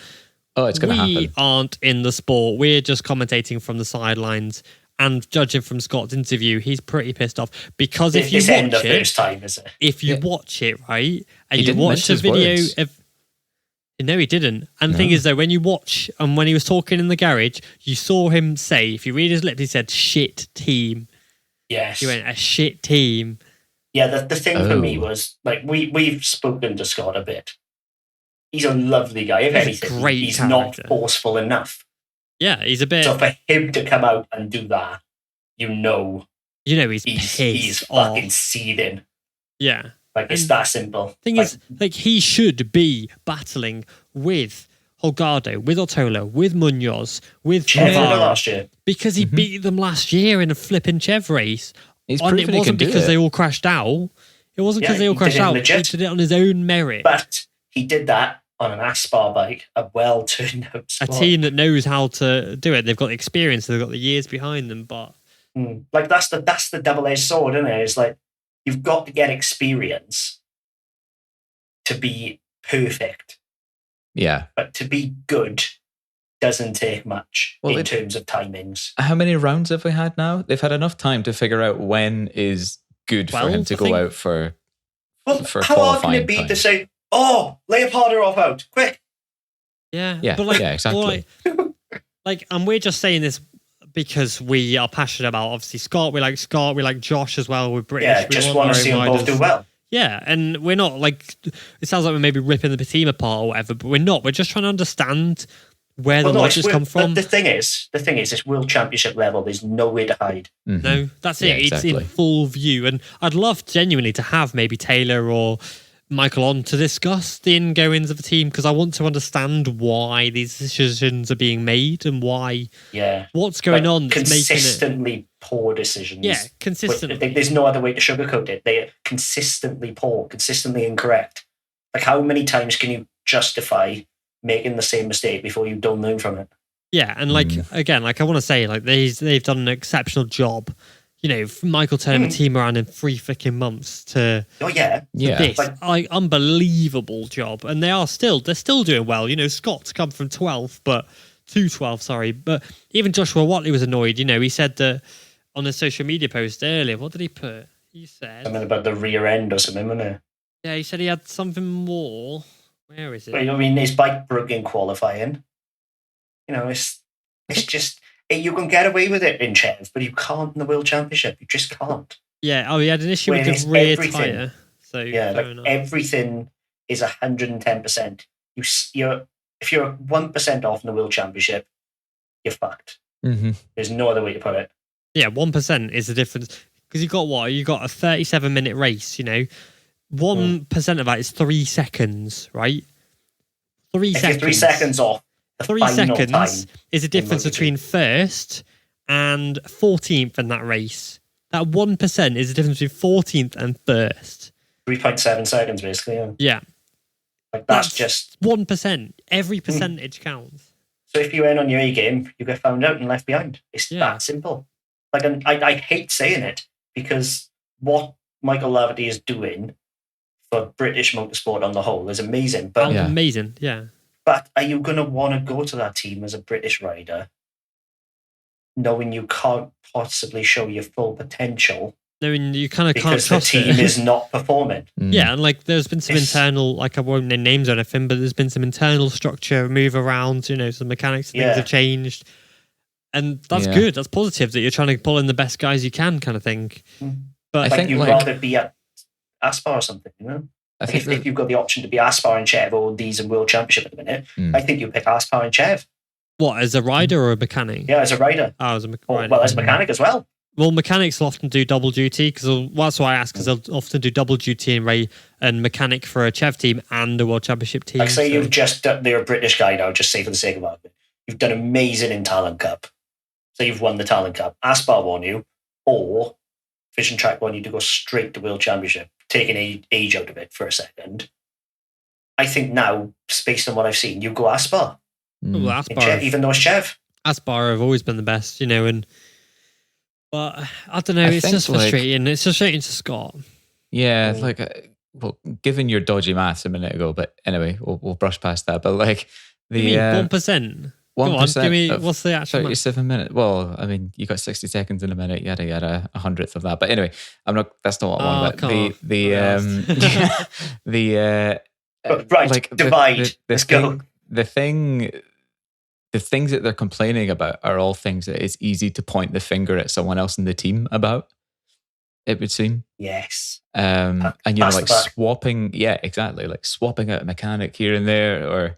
it's going to happen. We aren't in the sport. We're just commentating from the sidelines. And judging from Scott's interview, he's pretty pissed off because if you watch it, first time, is it? If you watch it, right, and you watch the video of... No, he didn't. And the thing is, though, when you watch and when he was talking in the garage, you saw him say, if you read his lips, he said, shit team. Yes. He went, a shit team. Yeah, the thing for me was, like, we've spoken to Scott a bit. He's a lovely guy. If anything, he's not forceful enough. Yeah, he's a bit... So for him to come out and do that, you know he's fucking seething. Yeah. Like, it's that simple. Thing is, like, he should be battling with Holgado, with Ortolo, with Munoz, with Navarro last year. Because he beat them last year in a flipping Chev race. It wasn't because they all crashed out. It wasn't because they all crashed out. He did it on his own merit. But he did that on an Aspar bike, a well-turned out sport. A team that knows how to do it. They've got the experience, they've got the years behind them, but... Like, that's the double-edged sword, isn't it? It's like, you've got to get experience to be perfect. Yeah. But to be good doesn't take much in terms of timings. How many rounds have we had now? They've had enough time to figure out when is good for him to go out for how hard can it be to say, oh, Leopardo off out, quick. Yeah, but like, yeah, exactly. And we're just saying this because we are passionate about, obviously, Scott, we like Josh as well, we're British. Yeah, just want to see them both do well. Yeah, and we're not like, it sounds like we're maybe ripping the team apart or whatever, but we're not. We're just trying to understand where the logic come from. The thing is, it's World Championship level. There's nowhere to hide. Mm-hmm. No, that's it. Exactly. It's in full view. And I'd love genuinely to have maybe Taylor or Michael on to discuss the ingoings of the team, because I want to understand why these decisions are being made and why. Yeah, what's going on that's consistently poor decisions. Yeah, consistently. There's no other way to sugarcoat it. They are consistently poor, consistently incorrect. Like, how many times can you justify making the same mistake before you don't learn from it? Yeah, and again, I want to say, they've done an exceptional job. You know, Michael turned the team around in 3 freaking months to this unbelievable job, and they're still doing well. You know, Scott's come from 12th, but even Joshua Watley was annoyed. You know, he said that on a social media post earlier. What did he put? He said something about the rear end or something, wasn't it? Yeah, he said he had something more. Where is it? I mean, his bike broke in qualifying. You know, it's just. You can get away with it in Chev, but you can't in the World Championship. You just can't. Yeah. He had an issue with the rear tyre. So yeah, everything is 110%. If you're 1% off in the World Championship, you're fucked. Mm-hmm. There's no other way to put it. Yeah, 1% is the difference, because you got what? You got a 37-minute race. You know, 1% of that is 3 seconds, right? 3 seconds. You're 3 seconds off. 3 seconds is the difference between first and 14th in that race. That 1% is the difference between 14th and first. 3.7 seconds, basically. Yeah. Like that's just 1%. Every percentage counts. So if you win on your A game, you get found out and left behind. It's that simple. Like, and I hate saying it because what Michael Laverty is doing for British motorsport on the whole is amazing. But amazing, yeah. But are you going to want to go to that team as a British rider, knowing you can't possibly show your full potential? Knowing you kind of can't because the team is not performing. Yeah, and like there's been some internal, like I won't name names or anything, but there's been some internal structure move around. Some mechanics and things have changed, and that's good. That's positive that you're trying to pull in the best guys you can, kind of thing. But I think you'd rather be at Aspar or something, I think if you've got the option to be Aspar and Chev or these in World Championship at the minute, I think you pick Aspar and Chev. What, as a rider or a mechanic? Yeah, as a rider. Oh, as a rider. Well, as a mechanic as well. Well, mechanics will often do double duty because that's why I ask, because they'll often do double duty and mechanic for a Chev team and a World Championship team. Like say you've just done, they're a British guy now, just say for the sake of argument. You've done amazing in Talent Cup. So you've won the Talent Cup. Aspar won you, or Vision Track won you to go straight to World Championship, taking age out of it for a second. I think now, based on what I've seen, you go Aspar. Well, Aspar, even though it's Chev. Aspar have always been the best, but I don't know. It's just frustrating. It's frustrating to Scott. Yeah, well, given your dodgy maths a minute ago, but anyway, we'll brush past that. But like the 1%. 1%. Give me what's the actual 37 minutes. Well, I mean, you got 60 seconds in a minute. Yada yada, 100th of that. But anyway, that's not what I want. But divide. Let's go. The things that they're complaining about are all things that it's easy to point the finger at someone else in the team about, it would seem. Yes. And swapping, exactly, like swapping out a mechanic here and there, or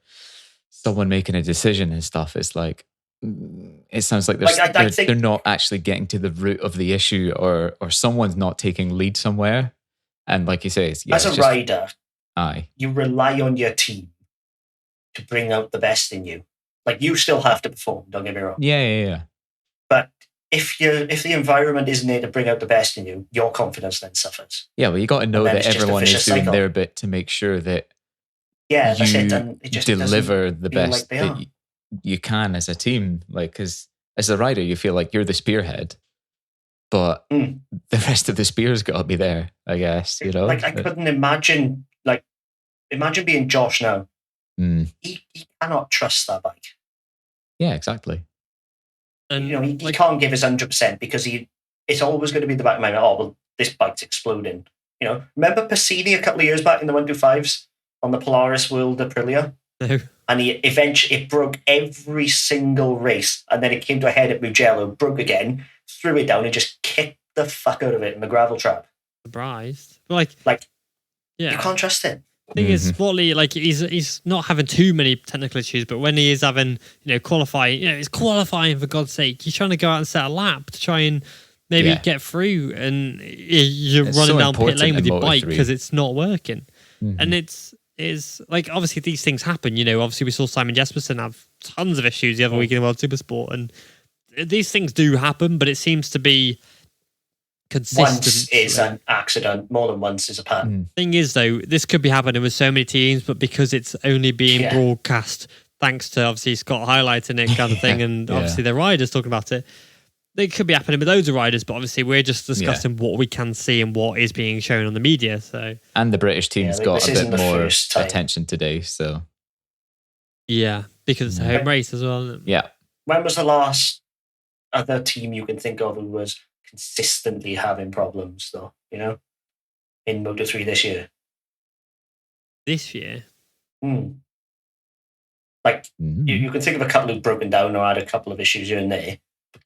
someone making a decision and stuff. It's like, it sounds like they're not actually getting to the root of the issue, or someone's not taking lead somewhere. And like you say, as a rider, you rely on your team to bring out the best in you. Like, you still have to perform, don't get me wrong. Yeah. But if the environment isn't there to bring out the best in you, your confidence then suffers. Yeah, well, you got to know that everyone is doing their bit to make sure that you deliver the best that you can as a team. Like, because as a rider, you feel like you're the spearhead, but the rest of the spear's got to be there, I guess, Like, I couldn't imagine, imagine being Josh now. He cannot trust that bike. Yeah, exactly. And he can't give his 100% because it's always going to be the back of my mind. Oh, well, this bike's exploding. Remember Passini a couple of years back in the 125s on the Polaris World Aprilia? No. And it broke every single race, and then it came to a head at Mugello, broke again, threw it down, and just kicked the fuck out of it in the gravel trap. Surprised, you can't trust it. The thing is, Watley, he's not having too many technical issues, but when he is having, qualifying, he's qualifying for God's sake. He's trying to go out and set a lap to try and maybe get through, and you're running down pit lane with your bike because it's not working. And it's like, obviously these things happen. Obviously we saw Simon Jespersen have tons of issues the other week in the World Supersport, and these things do happen, but it seems to be consistent. Once is an accident, more than once is a pattern. Thing is, though, this could be happening with so many teams, but because it's only being broadcast thanks to obviously Scott highlighting it, kind of thing, and obviously the riders talking about it, it could be happening with loads of riders. But obviously, we're just discussing what we can see and what is being shown on the media. So, and the British team's got a bit more attention today. So, because it's a home race as well. Isn't it? Yeah. When was the last other team you can think of who was consistently having problems, though, in Moto3 this year? This year? You can think of a couple who've broken down or had a couple of issues here and there.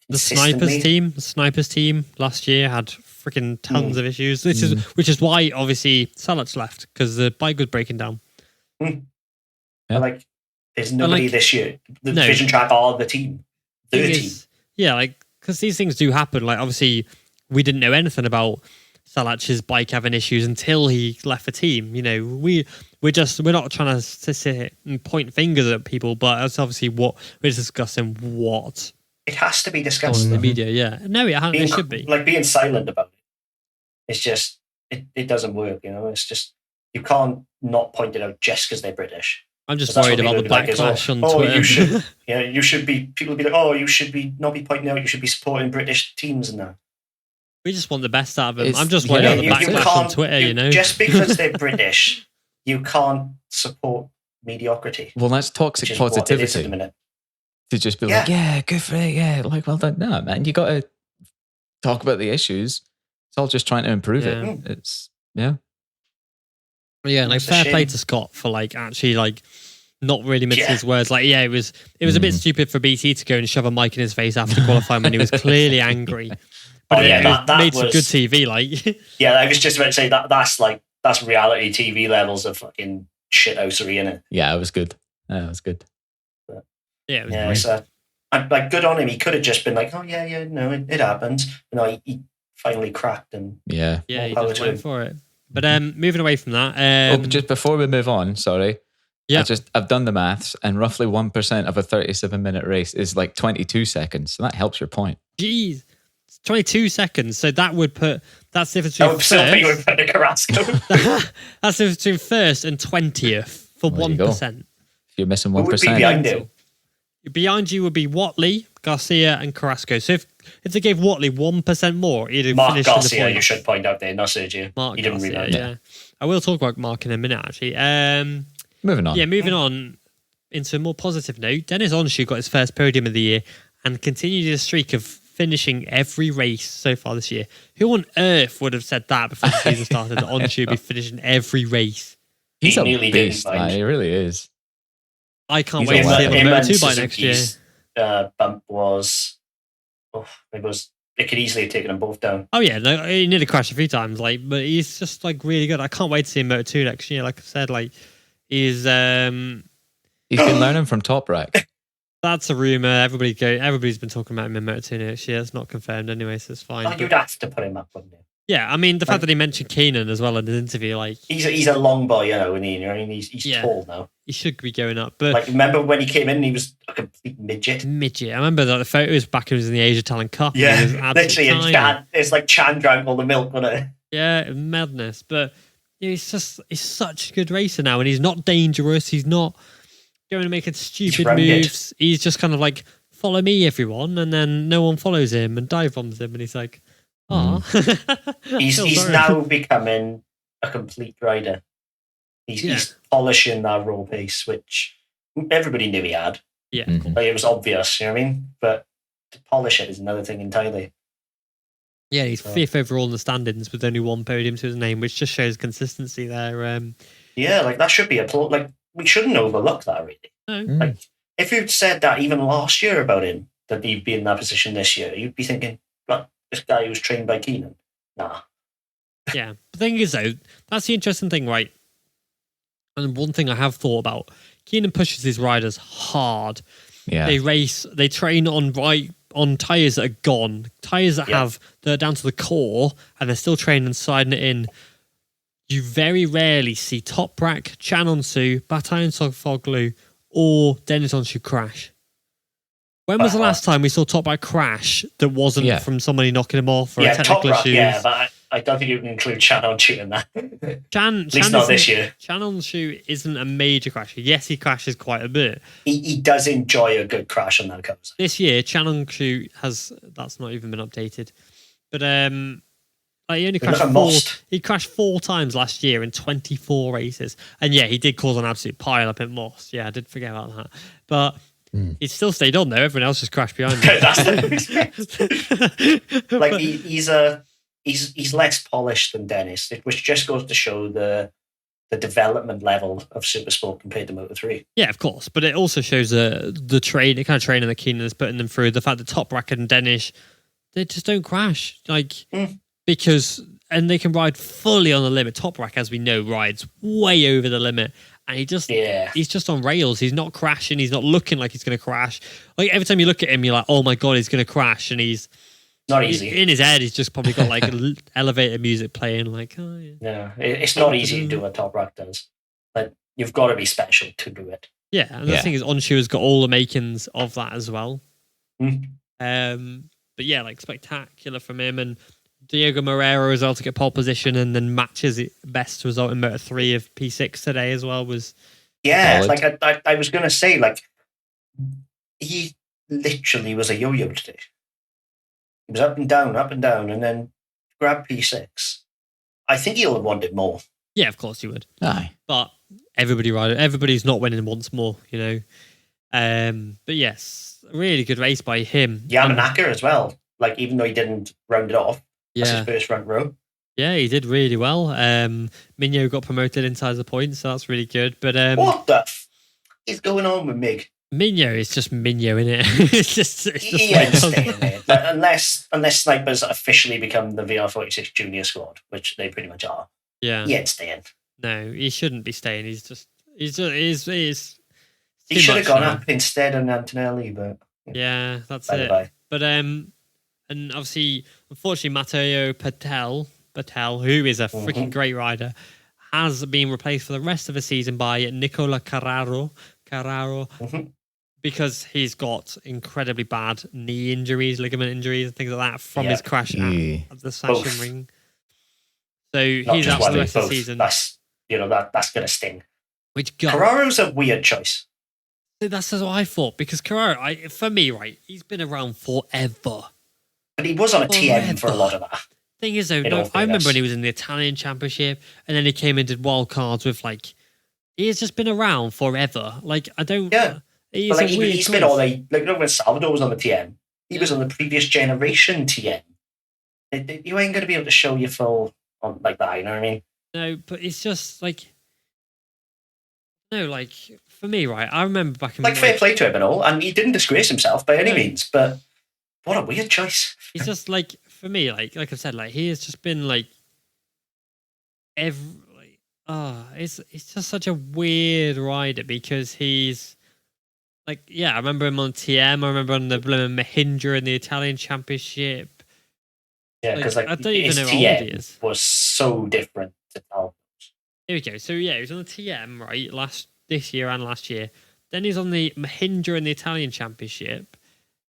The Snipers team last year had freaking tons of issues. Which is why, obviously, Salach left, because the bike was breaking down. There's nobody this year. The Vision Track are the team. The team. Yeah, because these things do happen. Like, obviously, we didn't know anything about Salach's bike having issues until he left the team. We're not trying to sit and point fingers at people, but that's obviously what we're discussing. What it has to be in discussed. the media. Yeah, no, it should be. Like being silent about it. It's just it doesn't work. It's just you can't not point it out just because they're British. I'm just worried about the backlash on Twitter. You should, you should be. People will be like, oh, you should be not be pointing out. You should be supporting British teams and that. We just want the best out of them. I'm just worried about the backlash on Twitter. Just because they're British, you can't support mediocrity. Well, that's toxic positivity. To just be like, yeah, good for it, yeah, like, well done. No, man, you got to talk about the issues. It's all just trying to improve it. It's Yeah, like fair play to Scott for actually not really mixing his words. It was a bit stupid for BT to go and shove a mic in his face after qualifying when he was clearly angry. But that made some good TV. Yeah, I was just about to say that's reality TV levels of fucking shithousery, innit? Yeah, it was good. Yeah, it was good. But, it was great. So I'm good on him. He could have just been like, oh yeah, no, it happens. He finally cracked and he just went for it. But moving away from that, just before we move on, sorry. Yeah, I've done the maths, and roughly 1% of a 37-minute race is 22 seconds. So that helps your point. Jeez, 22 seconds. So that would put that's the difference between Carrasco. That's the difference between first and 20th for 1%. If you're missing 1%, who would be behind you? Behind you would be Watley, Garcia, and Carrasco. So if they gave Watley 1% more, he'd have Mark finished Garcia, in the point. You should point out there, not Sergio. Mark he didn't Garcia, rebound. yeah. I will talk about Mark in a minute, actually. Moving on. Yeah, moving on into a more positive note. Dennis Onshu got his first podium of the year and continued his streak of finishing every race so far this year. Who on earth would have said that before the season started, that Onshu would be finishing every race? He's a beast, man. He really is. I can't wait to see him on Moto2 by next year. Bump was, it could easily have taken them both down. Oh yeah, no, he nearly crashed a few times, but he's just really good. I can't wait to see him Moto2 next year. Like I said, he's been learning from Top Rack. That's a rumor. Everybody's been talking about him in Moto2 next year. It's not confirmed anyway, so it's fine. You'd have to put him up, wouldn't you? Yeah, I mean the fact that he mentioned Keenan as well in his interview, he's a long boy, isn't he? He's tall now. He should be going up, but remember when he came in, he was a complete midget. I remember that the photos back when he was in the Asia Talent Cup. Yeah, literally, it's like Chan drank all the milk, wasn't it? Yeah, madness. But he's such a good racer now, and he's not dangerous. He's not going to make stupid moves. He's just kind of follow me, everyone, and then no one follows him and dive bombs him, and he's like, oh. He's now becoming a complete rider. He's polishing that raw pace, which everybody knew he had. Yeah, it was obvious, you know what I mean? But to polish it is another thing entirely. Yeah, he's fifth overall in the standings with only one podium to his name, which just shows consistency there. That should be we shouldn't overlook that, really. No. If you'd said that even last year about him, that he'd be in that position this year, you'd be thinking, this guy who's trained by Keenan. Nah. Yeah. The thing is, though, that's the interesting thing, right? And one thing I have thought about, Keenan pushes his riders hard. Yeah. They train on tyres that are gone, tyres that they're down to the core, and they're still training and sliding it in. You very rarely see Toprak, Chan Onsu, Batayan Sogfoglu, or Dennis Onshu crash. When was the last time we saw Toprak crash that wasn't from somebody knocking him off or a technical issue? Yeah, but I don't think you can include Chan Onsu in that. At least not this year. Chan Onsu isn't a major crasher. Yes, he crashes quite a bit. He does enjoy a good crash on that course. This year, Chan Onsu that's not even been updated. But he only crashed he crashed 4 times last year in 24 races. And yeah, he did cause an absolute pile up at Moss. Yeah, I did forget about that. But he still stayed on there. Everyone else just crashed behind him. That's he's less polished than Dennis, which just goes to show the development level of Supersport compared to Moto3. Yeah, of course. But it also shows the kind of training that Keenan is putting them through. The fact that Toprak and Dennis, they just don't crash. Because they can ride fully on the limit. Toprak, as we know, rides way over the limit. And he's just on rails. He's not crashing. He's not looking like he's going to crash. Every time you look at him, you're like, oh my God, he's going to crash. And he's not easy. In his head, he's just probably got elevator music playing. Oh, yeah. No, it's not easy to do what Toprak does. You've got to be special to do it. Yeah, and the thing is, Onshu has got all the makings of that as well. But yeah, like spectacular from him, and Diego Moreira as well to get pole position and then matches it best result in Moto3 of P6 today as well was solid. Solid. I was going to say, like, he literally was a yo-yo today. He was up and down, and then grabbed P6. I think he'll have wanted more. Yeah, of course he would. Aye. But everybody's not winning once more, you know. But yes, really good race by him. Yamanaka as well. Like, even though he didn't round it off, that's his first front row. Yeah, he did really well. Minho got promoted inside the points, so that's really good. But what the is going on with Mig? Minho is just Minho, isn't it? He ain't staying there. Like, unless Snipers officially become the VR46 junior squad, which they pretty much are. Yeah. He ain't staying. No, he shouldn't be staying. He should have gone up instead of Antonelli, but yeah, that's it. But and obviously, unfortunately, Matteo Patel, who is a freaking great rider, has been replaced for the rest of the season by Nicola Carraro, because he's got incredibly bad knee injuries, ligament injuries, and things like that from his crash at the Sachsen ring. So he's out for the rest of the season. That's going to sting. Which Carraro's a weird choice. That's what I thought, because Carraro, for me, right, he's been around forever. But he was on a TM for a lot of that. Thing is, though, I remember when he was in the Italian Championship, and then he came and did wild cards with, like, he has just been around forever. Like, I don't... Yeah. He's been all like when Salvador was on the TM, he was on the previous generation TM. You ain't going to be able to show your full on like that, you know what I mean? No, but it's just, like... No, like, for me, right, I remember back in... Like, fair play to him and all, and he didn't disgrace himself by any means, but what a weird choice. He's just, like, for me, like I've said, like, he has just been, like, it's just such a weird rider, because he's, like, yeah, I remember him on TM, I remember on the Mahindra in the Italian Championship. Yeah, because, like, I don't even know how old he is. Was so different to Tal. Here we go. So yeah, he was on the TM, right, this year and last year. Then he's on the Mahindra in the Italian Championship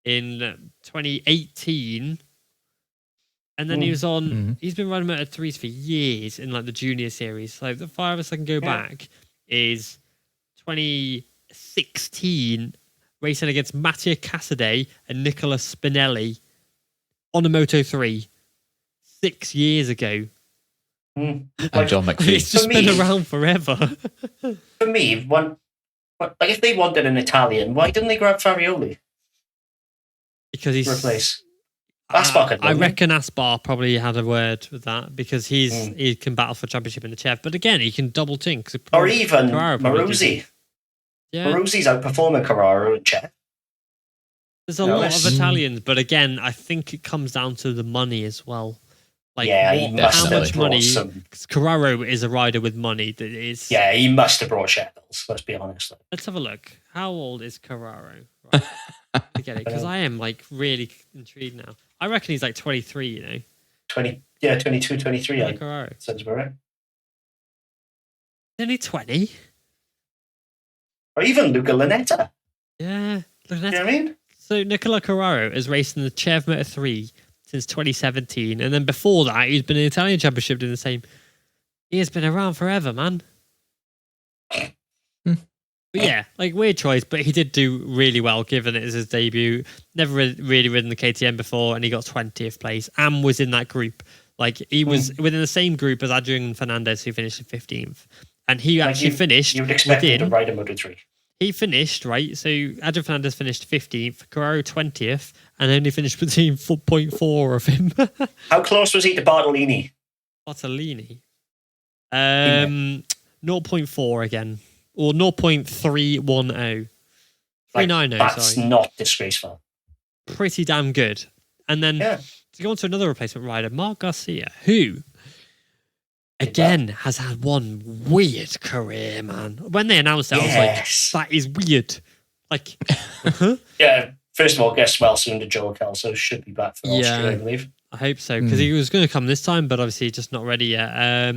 in 2018. And then he was on, he's been riding Moto3s for years in like the junior series. So the farthest I can go back is 2016, racing against Mattia Cassidy and Nicola Spinelli on a Moto3 6 years ago. And John McPhee. It's just been around forever. For me, if they wanted an Italian, why didn't they grab Farioli? Because he's replace. Aspar I reckon Aspar probably had a word with that, because he can battle for championship in the Chev, but again, he can double tink. Or even Maruzzi. Yeah. Maruzzi's outperforming Carraro and Chev. There's a lot of Italians, but again, I think it comes down to the money as well. Like, how much money? Because Carraro is a rider with money that is. Yeah, he must have brought shekels. Let's be honest. Let's have a look. How old is Carraro? Right. I get it, because I am like really intrigued now. I reckon he's like 23. You know, 22, 23. Yeah, Carraro sounds about right. Only 20. Or even Luca Lanetta. Yeah, you know what I mean? So Nicola Carraro has raced in the Chev Moto3 since 2017, and then before that, he's been in the Italian Championship doing the same. He has been around forever, man. But yeah, like, weird choice, but he did do really well, given it as his debut. Never really ridden the KTM before, and he got 20th place, and was in that group. Like, he was within the same group as Adrian Fernandez, who finished 15th. And he actually finished. You would expect him to ride a Moto3. He finished, right? So Adrian Fernandez finished 15th, Carraro 20th, and only finished between 4.4 of him. How close was he to Bartolini? 0.4 again. Or 0.310. 390, that's not disgraceful. Pretty damn good. And then to go on to another replacement rider, Marc Garcia, who again has had one weird career, man. When they announced it, I was like, that is weird. Like, yeah, first of all, guess well soon to Joe Kelso should be back for Austria, I believe. I hope so, because he was going to come this time, but obviously just not ready yet.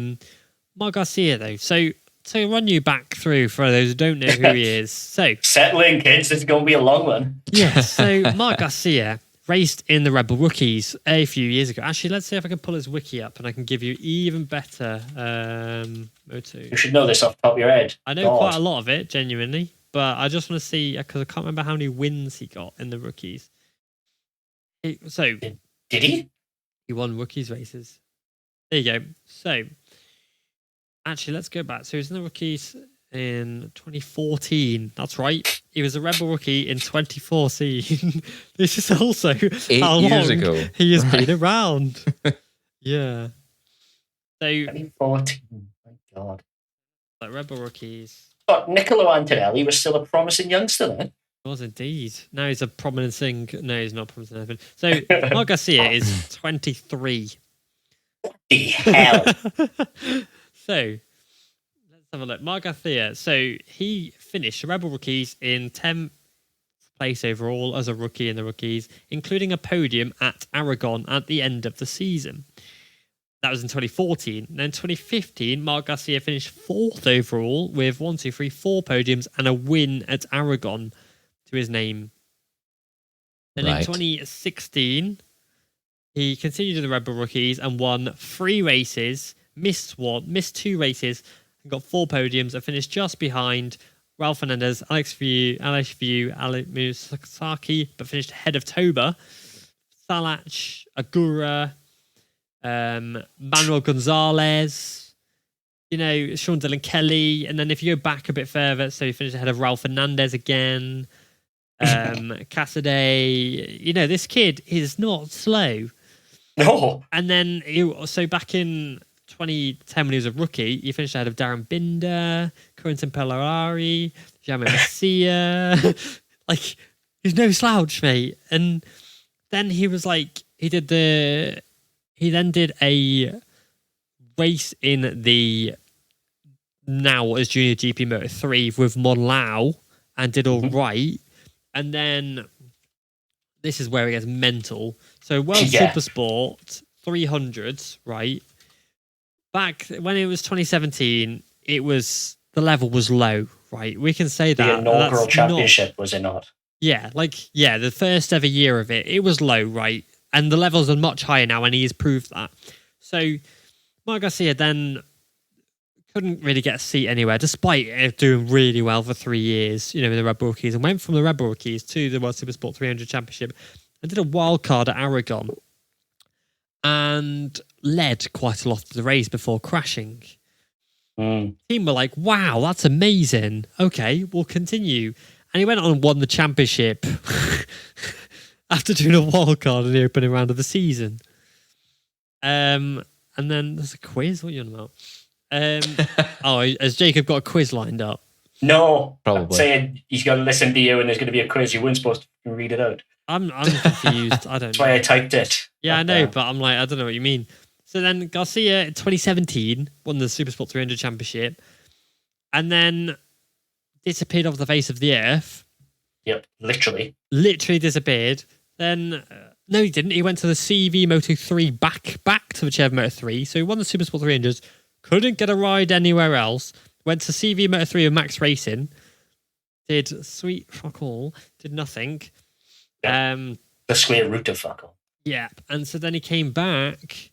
Marc Garcia, though. So run you back through for those who don't know who he is. So settle in, kids. It's going to be a long one. Yeah, so Marc Garcia raced in the Red Bull Rookies a few years ago. Actually, let's see if I can pull his wiki up and I can give you even better Moto2. You should know this off the top of your head. I know quite a lot of it, genuinely, but I just want to see, because I can't remember how many wins he got in the Rookies. Did he? He won Rookies races. There you go. So, actually, let's go back. So he was in the Rookies in 2014. That's right. He was a Red Bull Rookie in 2014. This is also 8 how years long ago. he has been around. Yeah. So 2014. My God. Like Red Bull Rookies. But Niccolo Antonelli was still a promising youngster then. He was indeed. Now he's a prominent thing. No, he's not promising anything. So Marc Garcia is 23. The hell. So let's have a look. Marc Garcia. So he finished the Red Bull Rookies in 10th place overall as a rookie in the Rookies, including a podium at Aragon at the end of the season. That was in 2014. And then 2015, Marc Garcia finished 4th overall with 4 podiums and a win at Aragon to his name. Then in 2016, he continued in the Red Bull Rookies and won 3 races, missed 2 races, and got 4 podiums and finished just behind Ralph Fernandez, Aleix Musaki, but finished ahead of Toba, Salach, Agura, Manuel Gonzalez, Sean Dillon Kelly, and then if you go back a bit further, so he finished ahead of Ralph Fernandez again, Cassidy. This kid is not slow. No. And then back in 2010 when he was a rookie, he finished ahead of Darren Binder, Corentin Pellari, Jaime Messia. Like, he's no slouch, mate. And then he was like, he then did a race in the now as Junior GP Moto3 with Monlau and did all right. And then this is where it gets mental. So World Supersport 300s, right? Back when it was 2017, the level was low, right? We can say that. The inaugural championship, was it not? Yeah, the first ever year of it, it was low, right? And the levels are much higher now, and he has proved that. So Marc Garcia then couldn't really get a seat anywhere, despite doing really well for 3 years, in the Red Bull Rookies, and went from the Red Bull Rookies to the World Supersport 300 Championship and did a wild card at Aragon and led quite a lot of the race before crashing. Team were like, wow, that's amazing. Okay, we'll continue. And he went on and won the championship after doing a wild card in the opening round of the season. And then there's a quiz. What are you on about? Has Jacob got a quiz lined up? No, probably. Saying he's got to listen to you and there's going to be a quiz. You weren't supposed to read it out. I'm confused. I don't know. That's why I typed it. Yeah, I know, but I'm like, I don't know what you mean. So then Garcia in 2017 won the Supersport 300 Championship and then disappeared off the face of the earth. Yep, literally. Literally disappeared. Then, no, he didn't. He went to the CV Moto3 back to the chair of Moto3. So he won the Supersport 300s. Couldn't get a ride anywhere else. Went to CV Moto3 with Max Racing. Did sweet fuck all. Did nothing. Yep. The square root of fuck all. Yeah. And so then he came back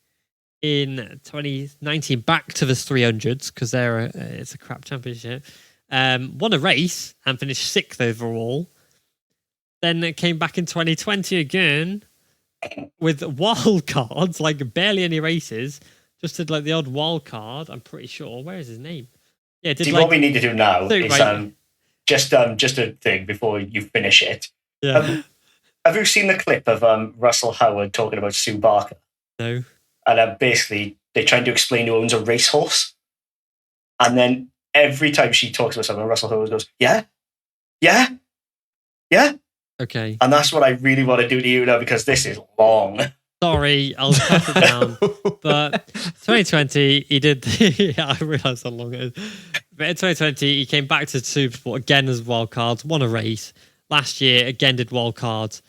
in 2019 back to the 300s because it's a crap championship. Won a race and finished 6th overall. Then it came back in 2020 again with wild cards, like barely any races. Just did like the odd wild card. I'm pretty sure. Where is his name? Yeah, what we need to do now is just a thing before you finish it. Yeah. Have you seen the clip of Russell Howard talking about Sue Barker? No. And basically, they're trying to explain who owns a racehorse. And then every time she talks about something, Russell Howard goes, yeah. Okay. And that's what I really want to do to you now because this is long. Sorry, I'll cut it down. But 2020, he did. I realised how long it is. But in 2020, he came back to Supersport again as wild cards, won a race. Last year, again did wild cards.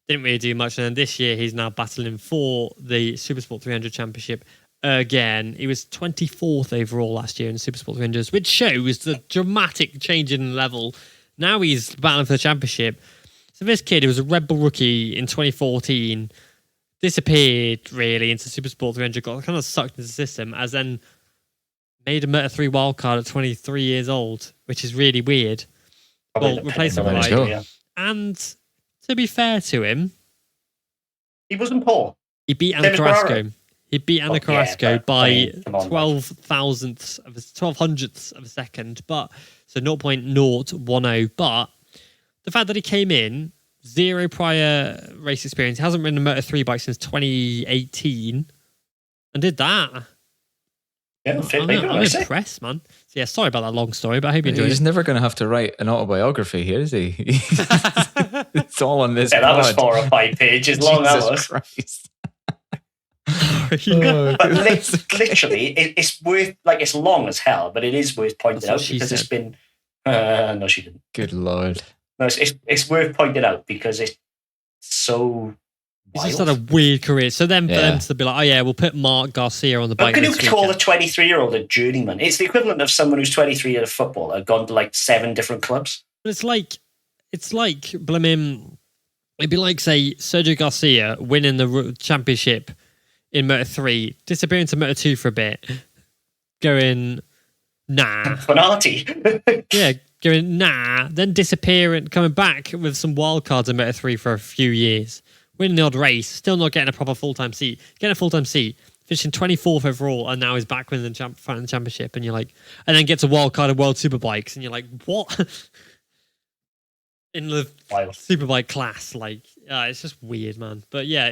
Didn't really do much. And then this year, he's now battling for the Supersport 300 Championship again. He was 24th overall last year in the Supersport 300s, which shows the dramatic change in level. Now he's battling for the championship. So this kid, who was a Red Bull rookie in 2014, disappeared really into Supersport 300, got kind of sucked into the system, as then made a Moto3 wildcard at 23 years old, which is really weird. Probably Well, replacement ride. yeah. And to be fair to him, he wasn't poor. he beat Anna Carrasco. He beat Anna Carrasco by 12 hundredths of a second, so 0.010. But the fact that he came in, zero prior race experience, hasn't ridden a Moto3 bike since 2018, and did that. Yeah, I'm impressed, man. So yeah, sorry about that long story, but I hope you enjoyed it. He's never going to have to write an autobiography here, is he? It's all on this. Yeah, that was 4 or 5 pages long. Jesus Christ. But literally, it's worth, like, it's long as hell, but it is worth pointing out because it's been. No, she didn't. Good Lord. No, it's worth pointing out because it's so. He's just had a weird career. So then for them to be like, oh yeah, we'll put Mark Garcia on the bike. How can you call a 23-year-old a journeyman? It's the equivalent of someone who's 23 at a football and gone to like 7 different clubs. It's like blimmin'. It'd be like, say, Sergio Garcia winning the championship in Moto3, disappearing to Moto2 for a bit, going, nah. Fanati. Yeah, going, nah, then disappearing, coming back with some wildcards in Moto3 for a few years, winning the odd race, still not getting a proper full-time seat, finishing 24th overall, and now he's back winning the championship, and you're like, and then gets a wildcard in World Superbikes, and you're like, what? In the Superbike class, like, it's just weird, man. But yeah,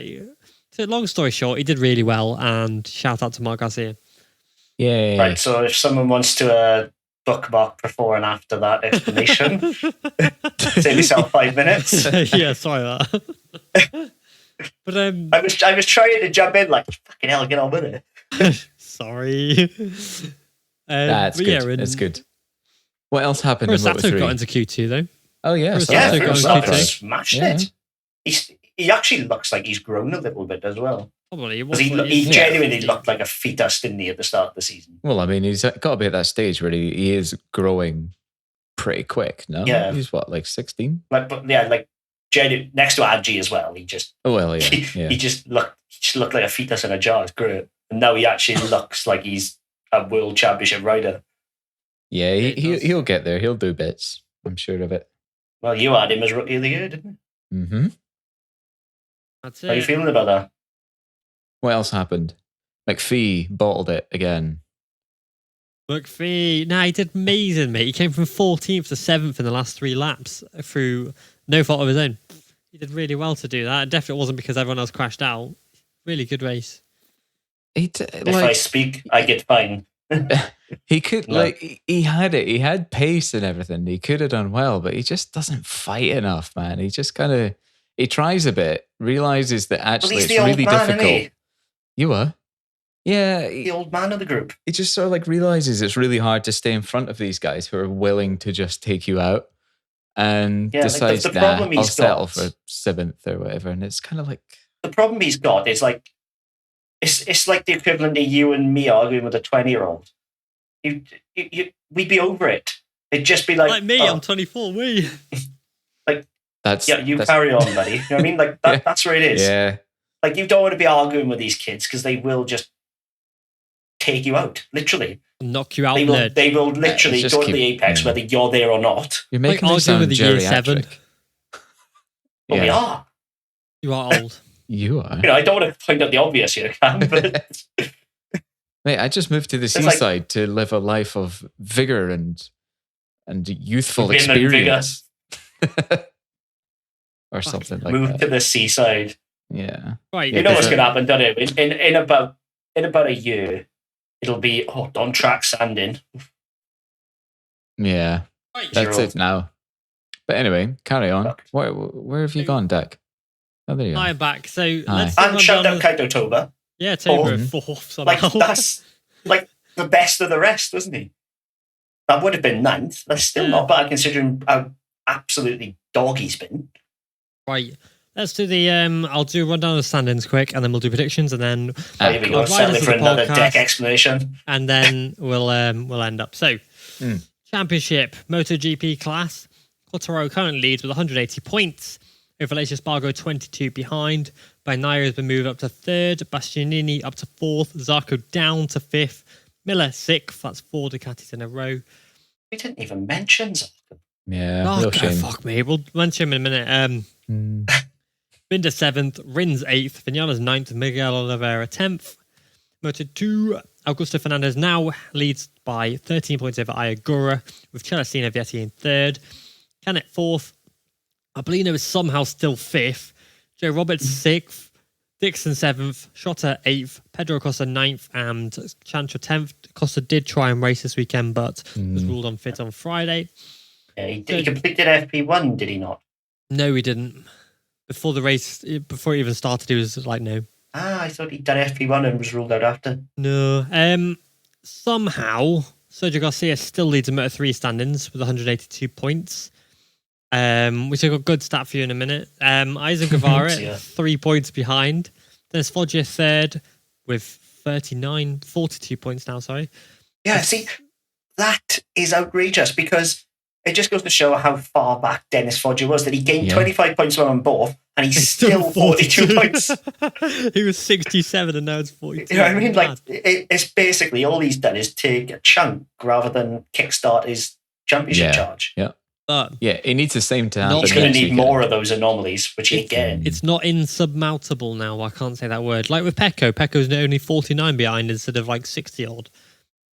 so long story short, he did really well, and shout out to Mark Garcia. Yeah. Right, so if someone wants to bookmark before and after that explanation, save yourself 5 minutes. Yeah, sorry about that. But I was trying to jump in like, fucking hell, get on with it. Sorry. That's good. Yeah, that's good. What else happened in Sato Moto3? got into Q2 though. Oh yeah, Sato smashed it. He actually looks like he's grown a little bit as well. Probably. He genuinely looked like a fetus, didn't he, at the start of the season? Well, I mean, he's got to be at that stage where he is growing pretty quick. No, yeah, he's what, like 16? Next to Adji as well. He just he just looked like a fetus in a jar. It's great, and now he actually looks like he's a world championship rider. Yeah, he'll get there. He'll do bits. I'm sure of it. Well, you had him as rookie of the year, didn't you? Mm-hmm. That's it. How are you feeling about that? What else happened? McPhee bottled it again. McPhee, he did amazing, mate. He came from 14th to 7th in the last 3 laps through no fault of his own. He did really well to do that. It definitely wasn't because everyone else crashed out. Really good race. If I speak, I get fined. He could he had it. He had pace and everything. He could have done well, but he just doesn't fight enough, man. He just kind of he tries a bit, realizes that actually it's really difficult. You are? Yeah. The old man of the group. He just sort of like realizes it's really hard to stay in front of these guys who are willing to just take you out, and decides, I'll settle for 7th or whatever. And it's kind of like... The problem he's got is like, it's like the equivalent of you and me arguing with a 20-year-old. We'd be over it. It'd just be like me, I'm 24, we. Like, that's carry on, buddy. You know what I mean? Like, that's where it is. Yeah. Like, you don't want to be arguing with these kids because they will just take you out, literally. Knock you out. They will literally go to the apex whether you're there or not. You're making me sound with the year 7. Well, we are. You are old. You are. I don't want to point out the obvious here, Cam, but... Mate, I just moved to the seaside to live a life of vigor and youthful experience. Or something like that. Move to the seaside. Yeah. Right. You know what's going to happen, don't it? In about a year, it'll be on track sanding. Yeah. Right. That's it now. But anyway, carry on. Where have you gone, Dick? Oh, there you go. I'm back. So let's and shout out Kaito Toba. Yeah, Toba 4th somehow. Like, that's like the best of the rest, wasn't he? That would have been 9th. That's still not bad considering how absolutely dog he's been. Right. Let's do the I'll do a rundown of the standings quick, and then we'll do predictions, and then here we go. Settle for another deck explanation, and then we'll end up. So, Championship MotoGP class, Quartaro currently leads with 180 points. With Aleix Espargaro 22 behind. Bagnaia has been moved up to 3rd. Bastianini up to 4th. Zarco down to 5th. Miller 6th. That's 4 Ducatis in a row. We didn't even mention Zarco. Yeah, real shame. Fuck me. We'll mention him in a minute. Binder 7th. Rins 8th. Vinales 9th. Miguel Oliveira 10th. Moto2. Augusto Fernandez now leads by 13 points over Ayagura, with Celestino Vietti in 3rd. Canet 4th. Ablino is somehow still 5th. Joe Roberts 6th. Dixon 7th. Schotter 8th. Pedro Costa 9th. And Chantra 10th. Costa did try and race this weekend, but was ruled unfit on Friday. Yeah, he completed FP1, did he not? No, he didn't. Before the race, before it even started, he was like, no. I thought he'd done FP1 and was ruled out after. No. Somehow, Sergio Garcia still leads the Moto3 standings with 182 points. Which I've got a good stat for you in a minute. Isaac Guevara, 3 points behind. There's Foggia 3rd with 42 points now, sorry. Yeah, see, that is outrageous because it just goes to show how far back Dennis Foggia was, that he gained 25 points on both, and he's still 42 points. He was 67 and now it's 42. You know what I mean? Like, it's basically all he's done is take a chunk rather than kickstart his championship charge. Yeah. But he needs the same to happen. He's going to need more of those anomalies, which he ain't getting. It's not insurmountable now. I can't say that word. Like with Pecco. Pecco's only 49 behind instead of like 60 odd.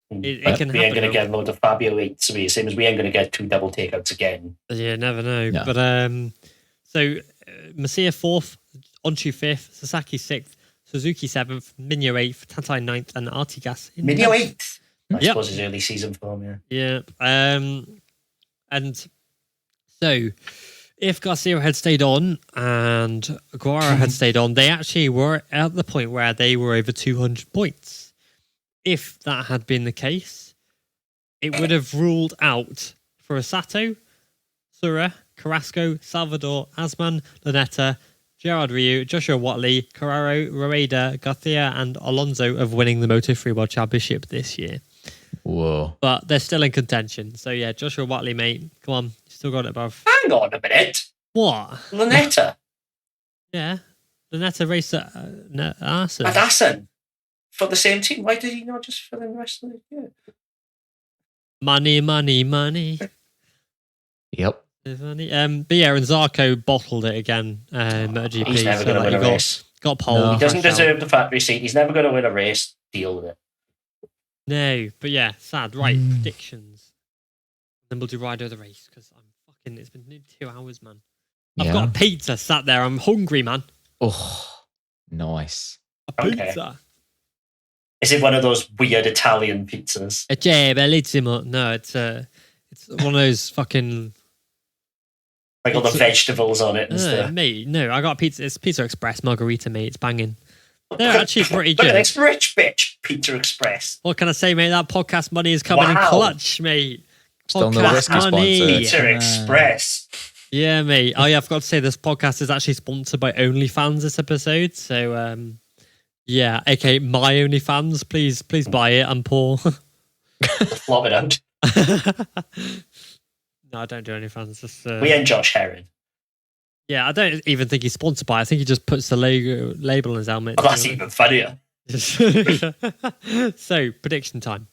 It can happen. We ain't going to get a load of Fabio 8s, the same as we ain't going to get 2 double takeouts again. Yeah, never know. No. But so Masia 4th, Onchu 5th, Sasaki 6th, Suzuki 7th, Minyo 8th, Tatai 9th, and Artigas in Minyo 8th? I Yep. suppose his early season form, Yeah. And so if Garcia had stayed on and Guevara had stayed on, they actually were at the point where they were over 200 points. If that had been the case, it would have ruled out Furusato, Sura, Carrasco, Salvador, Asman, Lanetta, Gerard Riu, Joshua Watley, Carraro, Rueda, Garcia, and Alonso of winning the Moto3 World Championship this year. Whoa. But they're still in contention. So yeah, Joshua Watley, mate. Come on. You still got it above. Hang on a minute. What? Lanetta. Yeah. Lanetta raced at Assen. At Assen. For the same team. Why did he not just fill in the rest of the year? Money, money, money. Yep. Money. But yeah, and Zarco bottled it again. MotoGP. He's never going to win a race. Got pole. No. He doesn't deserve the factory seat. He's never going to win a race. Deal with it. No, but yeah, sad. Right, predictions. Then we'll do Rider of the race because it's been nearly 2 hours, man. I've got a pizza sat there. I'm hungry, man. Oh, nice. A pizza. Okay. Is it one of those weird Italian pizzas? Bellissimo. No, it's one of those fucking like all the vegetables on it and stuff. Mate, no, I got a pizza. It's Pizza Express margarita, mate. It's banging. They're actually pretty Look at good. this rich bitch, Pizza Express. What can I say, mate? That podcast money is coming in clutch, mate. Still no whiskey money. sponsor. Pizza Express. Yeah, mate. Oh, yeah, I forgot to say this podcast is actually sponsored by OnlyFans this episode. So, yeah, aka my OnlyFans. Please buy it. I'm poor. Flop it out. No, I don't do OnlyFans. Just, we ain't Josh Herron. Yeah, I don't even think he's sponsored by it. I think he just puts the label on his helmet. Oh, that's even funnier. So, prediction time.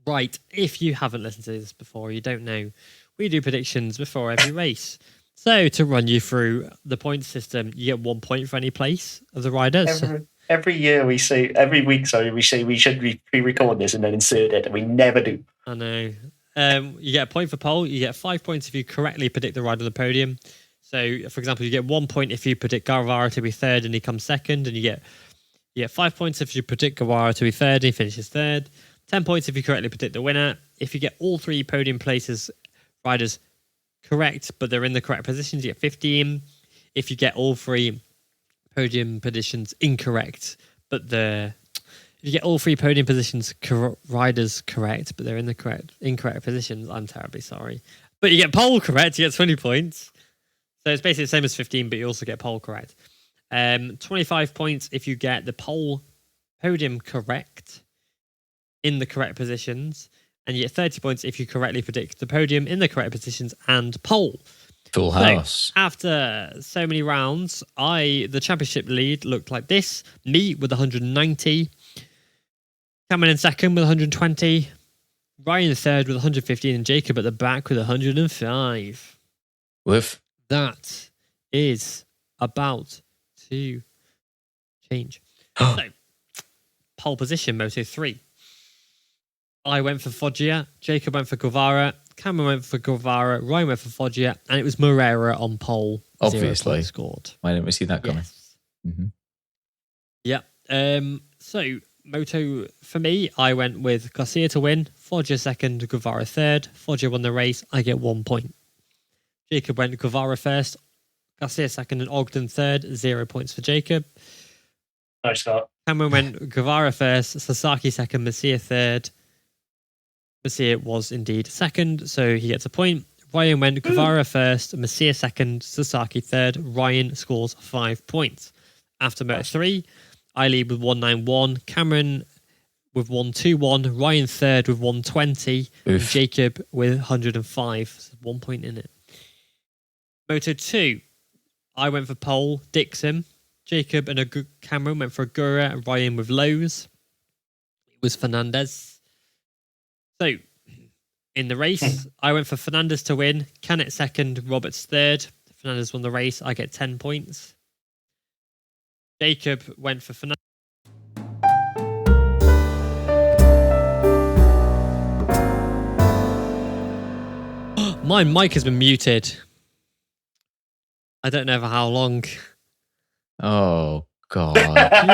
Right, if you haven't listened to this before, you don't know, we do predictions before every race. So, to run you through the point system, you get 1 point for any place of the riders. Every year we say, every week, we say we should pre-record this and then insert it, and we never do. I know. You get a point for pole. You get 5 points if you correctly predict the rider on the podium. So, for example, you get 1 point if you predict Guevara to be third and he comes second, and you get 5 points if you predict Guevara to be third and he finishes third. 10 points if you correctly predict the winner. If you get all 3 podium places riders correct, but they're in the correct positions, you get 15. If you get all 3 podium positions incorrect, but if you get all 3 podium positions riders correct, but they're in the incorrect positions, I'm terribly sorry. But you get pole correct, you get 20 points. So it's basically the same as 15, but you also get pole correct. 25 points if you get the podium correct in the correct positions, and you get 30 points if you correctly predict the podium in the correct positions and pole. Full house. So, after so many rounds, the championship lead looked like this. Me with 190. Cameron in second with 120. Ryan in third with 115. And Jacob at the back with 105. Woof. That is about to change. So, pole position, Moto3. I went for Foggia. Jacob went for Guevara. Cameron went for Guevara. Ryan went for Foggia. And it was Moreira on pole. Obviously. Scored. Why didn't we see that coming? Yes. Mm-hmm. Yeah. So, Moto, for me, I went with Garcia to win. Foggia second. Guevara third. Foggia won the race. I get 1 point. Jacob went Guevara first. Garcia second and Ogden third. 0 points for Jacob. Nice, Scott. Cameron went Guevara first. Sasaki second. Messia third. Messia was indeed second, so he gets a point. Ryan went Guevara first, Messia second, Sasaki third. Ryan scores 5 points. After Moto3, I lead with 191. Cameron with 121. Ryan third with 120. And Jacob with 105. So 1 point in it. Moto2, I went for pole, Dixon. Jacob and Cameron went for Agura, and Ryan with lows. It was Fernandez. So, in the race, I went for Fernandez to win. Canet second, Roberts third. Fernandez won the race. I get 10 points. Jacob went for Fernandez. My mic has been muted. I don't know for how long. Oh, God.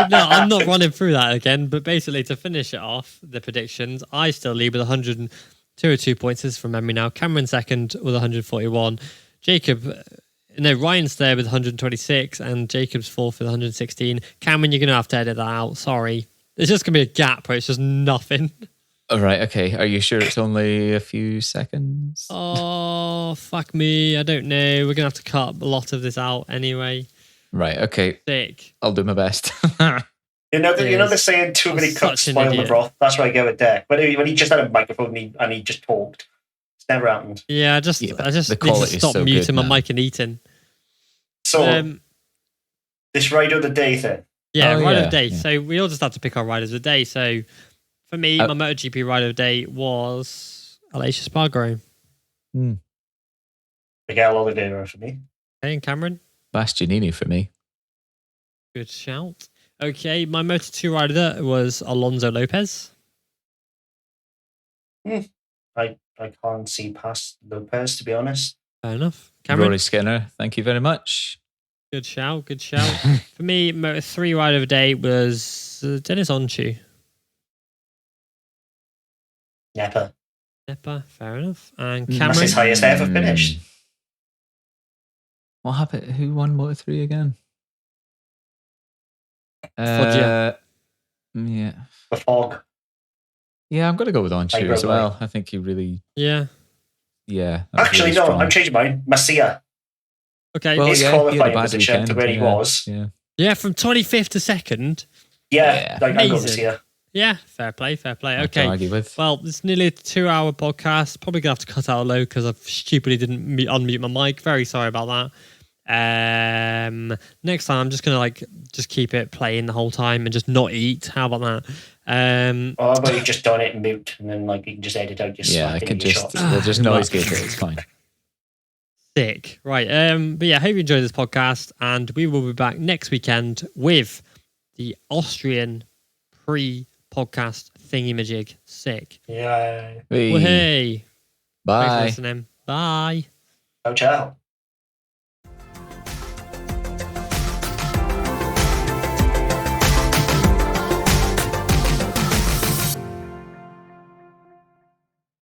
No, I'm not running through that again, but basically to finish it off, the predictions, I still lead with 102 points. This is from memory now. Cameron second with 141. Ryan's there with 126 and Jacob's fourth with 116. Cameron, you're going to have to edit that out. Sorry. There's just going to be a gap where it's just nothing. All right, okay. Are you sure it's only a few seconds? Oh, fuck me. I don't know. We're going to have to cut a lot of this out anyway. Right, okay. Sick. I'll do my best. You know they're saying too many cups spoil the broth. That's what I go with Derek. When he just had a microphone and he just talked. It's never happened. Yeah, I just need to stop muting my mic and eating. So, this rider of the day thing. Yeah, rider of the day. Yeah. So we all just had to pick our riders of the day. So for me, my MotoGP rider of the day was Aleix Espargaro. Miguel Oliveira for me. Okay, and Cameron? Bastianini for me. Good shout. Okay, my Moto2 rider was Alonso Lopez. I can't see past Lopez, to be honest. Fair enough. Cameron? Rory Skinner, thank you very much. Good shout. For me, Moto3 rider of the day was Dennis Onchu. Nepa, fair enough. And Cameron? That's his highest ever finish. What happened? Who won Moto3 again? Foggia. Yeah. The fog. Yeah, I'm going to go with Onchu as well. I think he really... Yeah. Yeah. Actually, really no, I'm changing mine. Messia. Okay. Well, his qualifying position to where he was. Yeah, from 25th to 2nd. Yeah, I go Messia. Yeah, fair play. Okay. To argue with. Well, it's nearly a 2-hour podcast. Probably going to have to cut out a load because I stupidly didn't unmute my mic. Very sorry about that. Next time, I'm just going to just keep it playing the whole time and just not eat. How about that? How about you just done it and mute and then you can just edit out your I can just, we'll just noise gate it. It's fine. Sick. Right. But yeah, I hope you enjoyed this podcast and we will be back next weekend with the Austrian pre-podcast thingy-majig. Sick. Yeah. Well, hey. Bye. Thanks for listening. Bye. Ciao, ciao.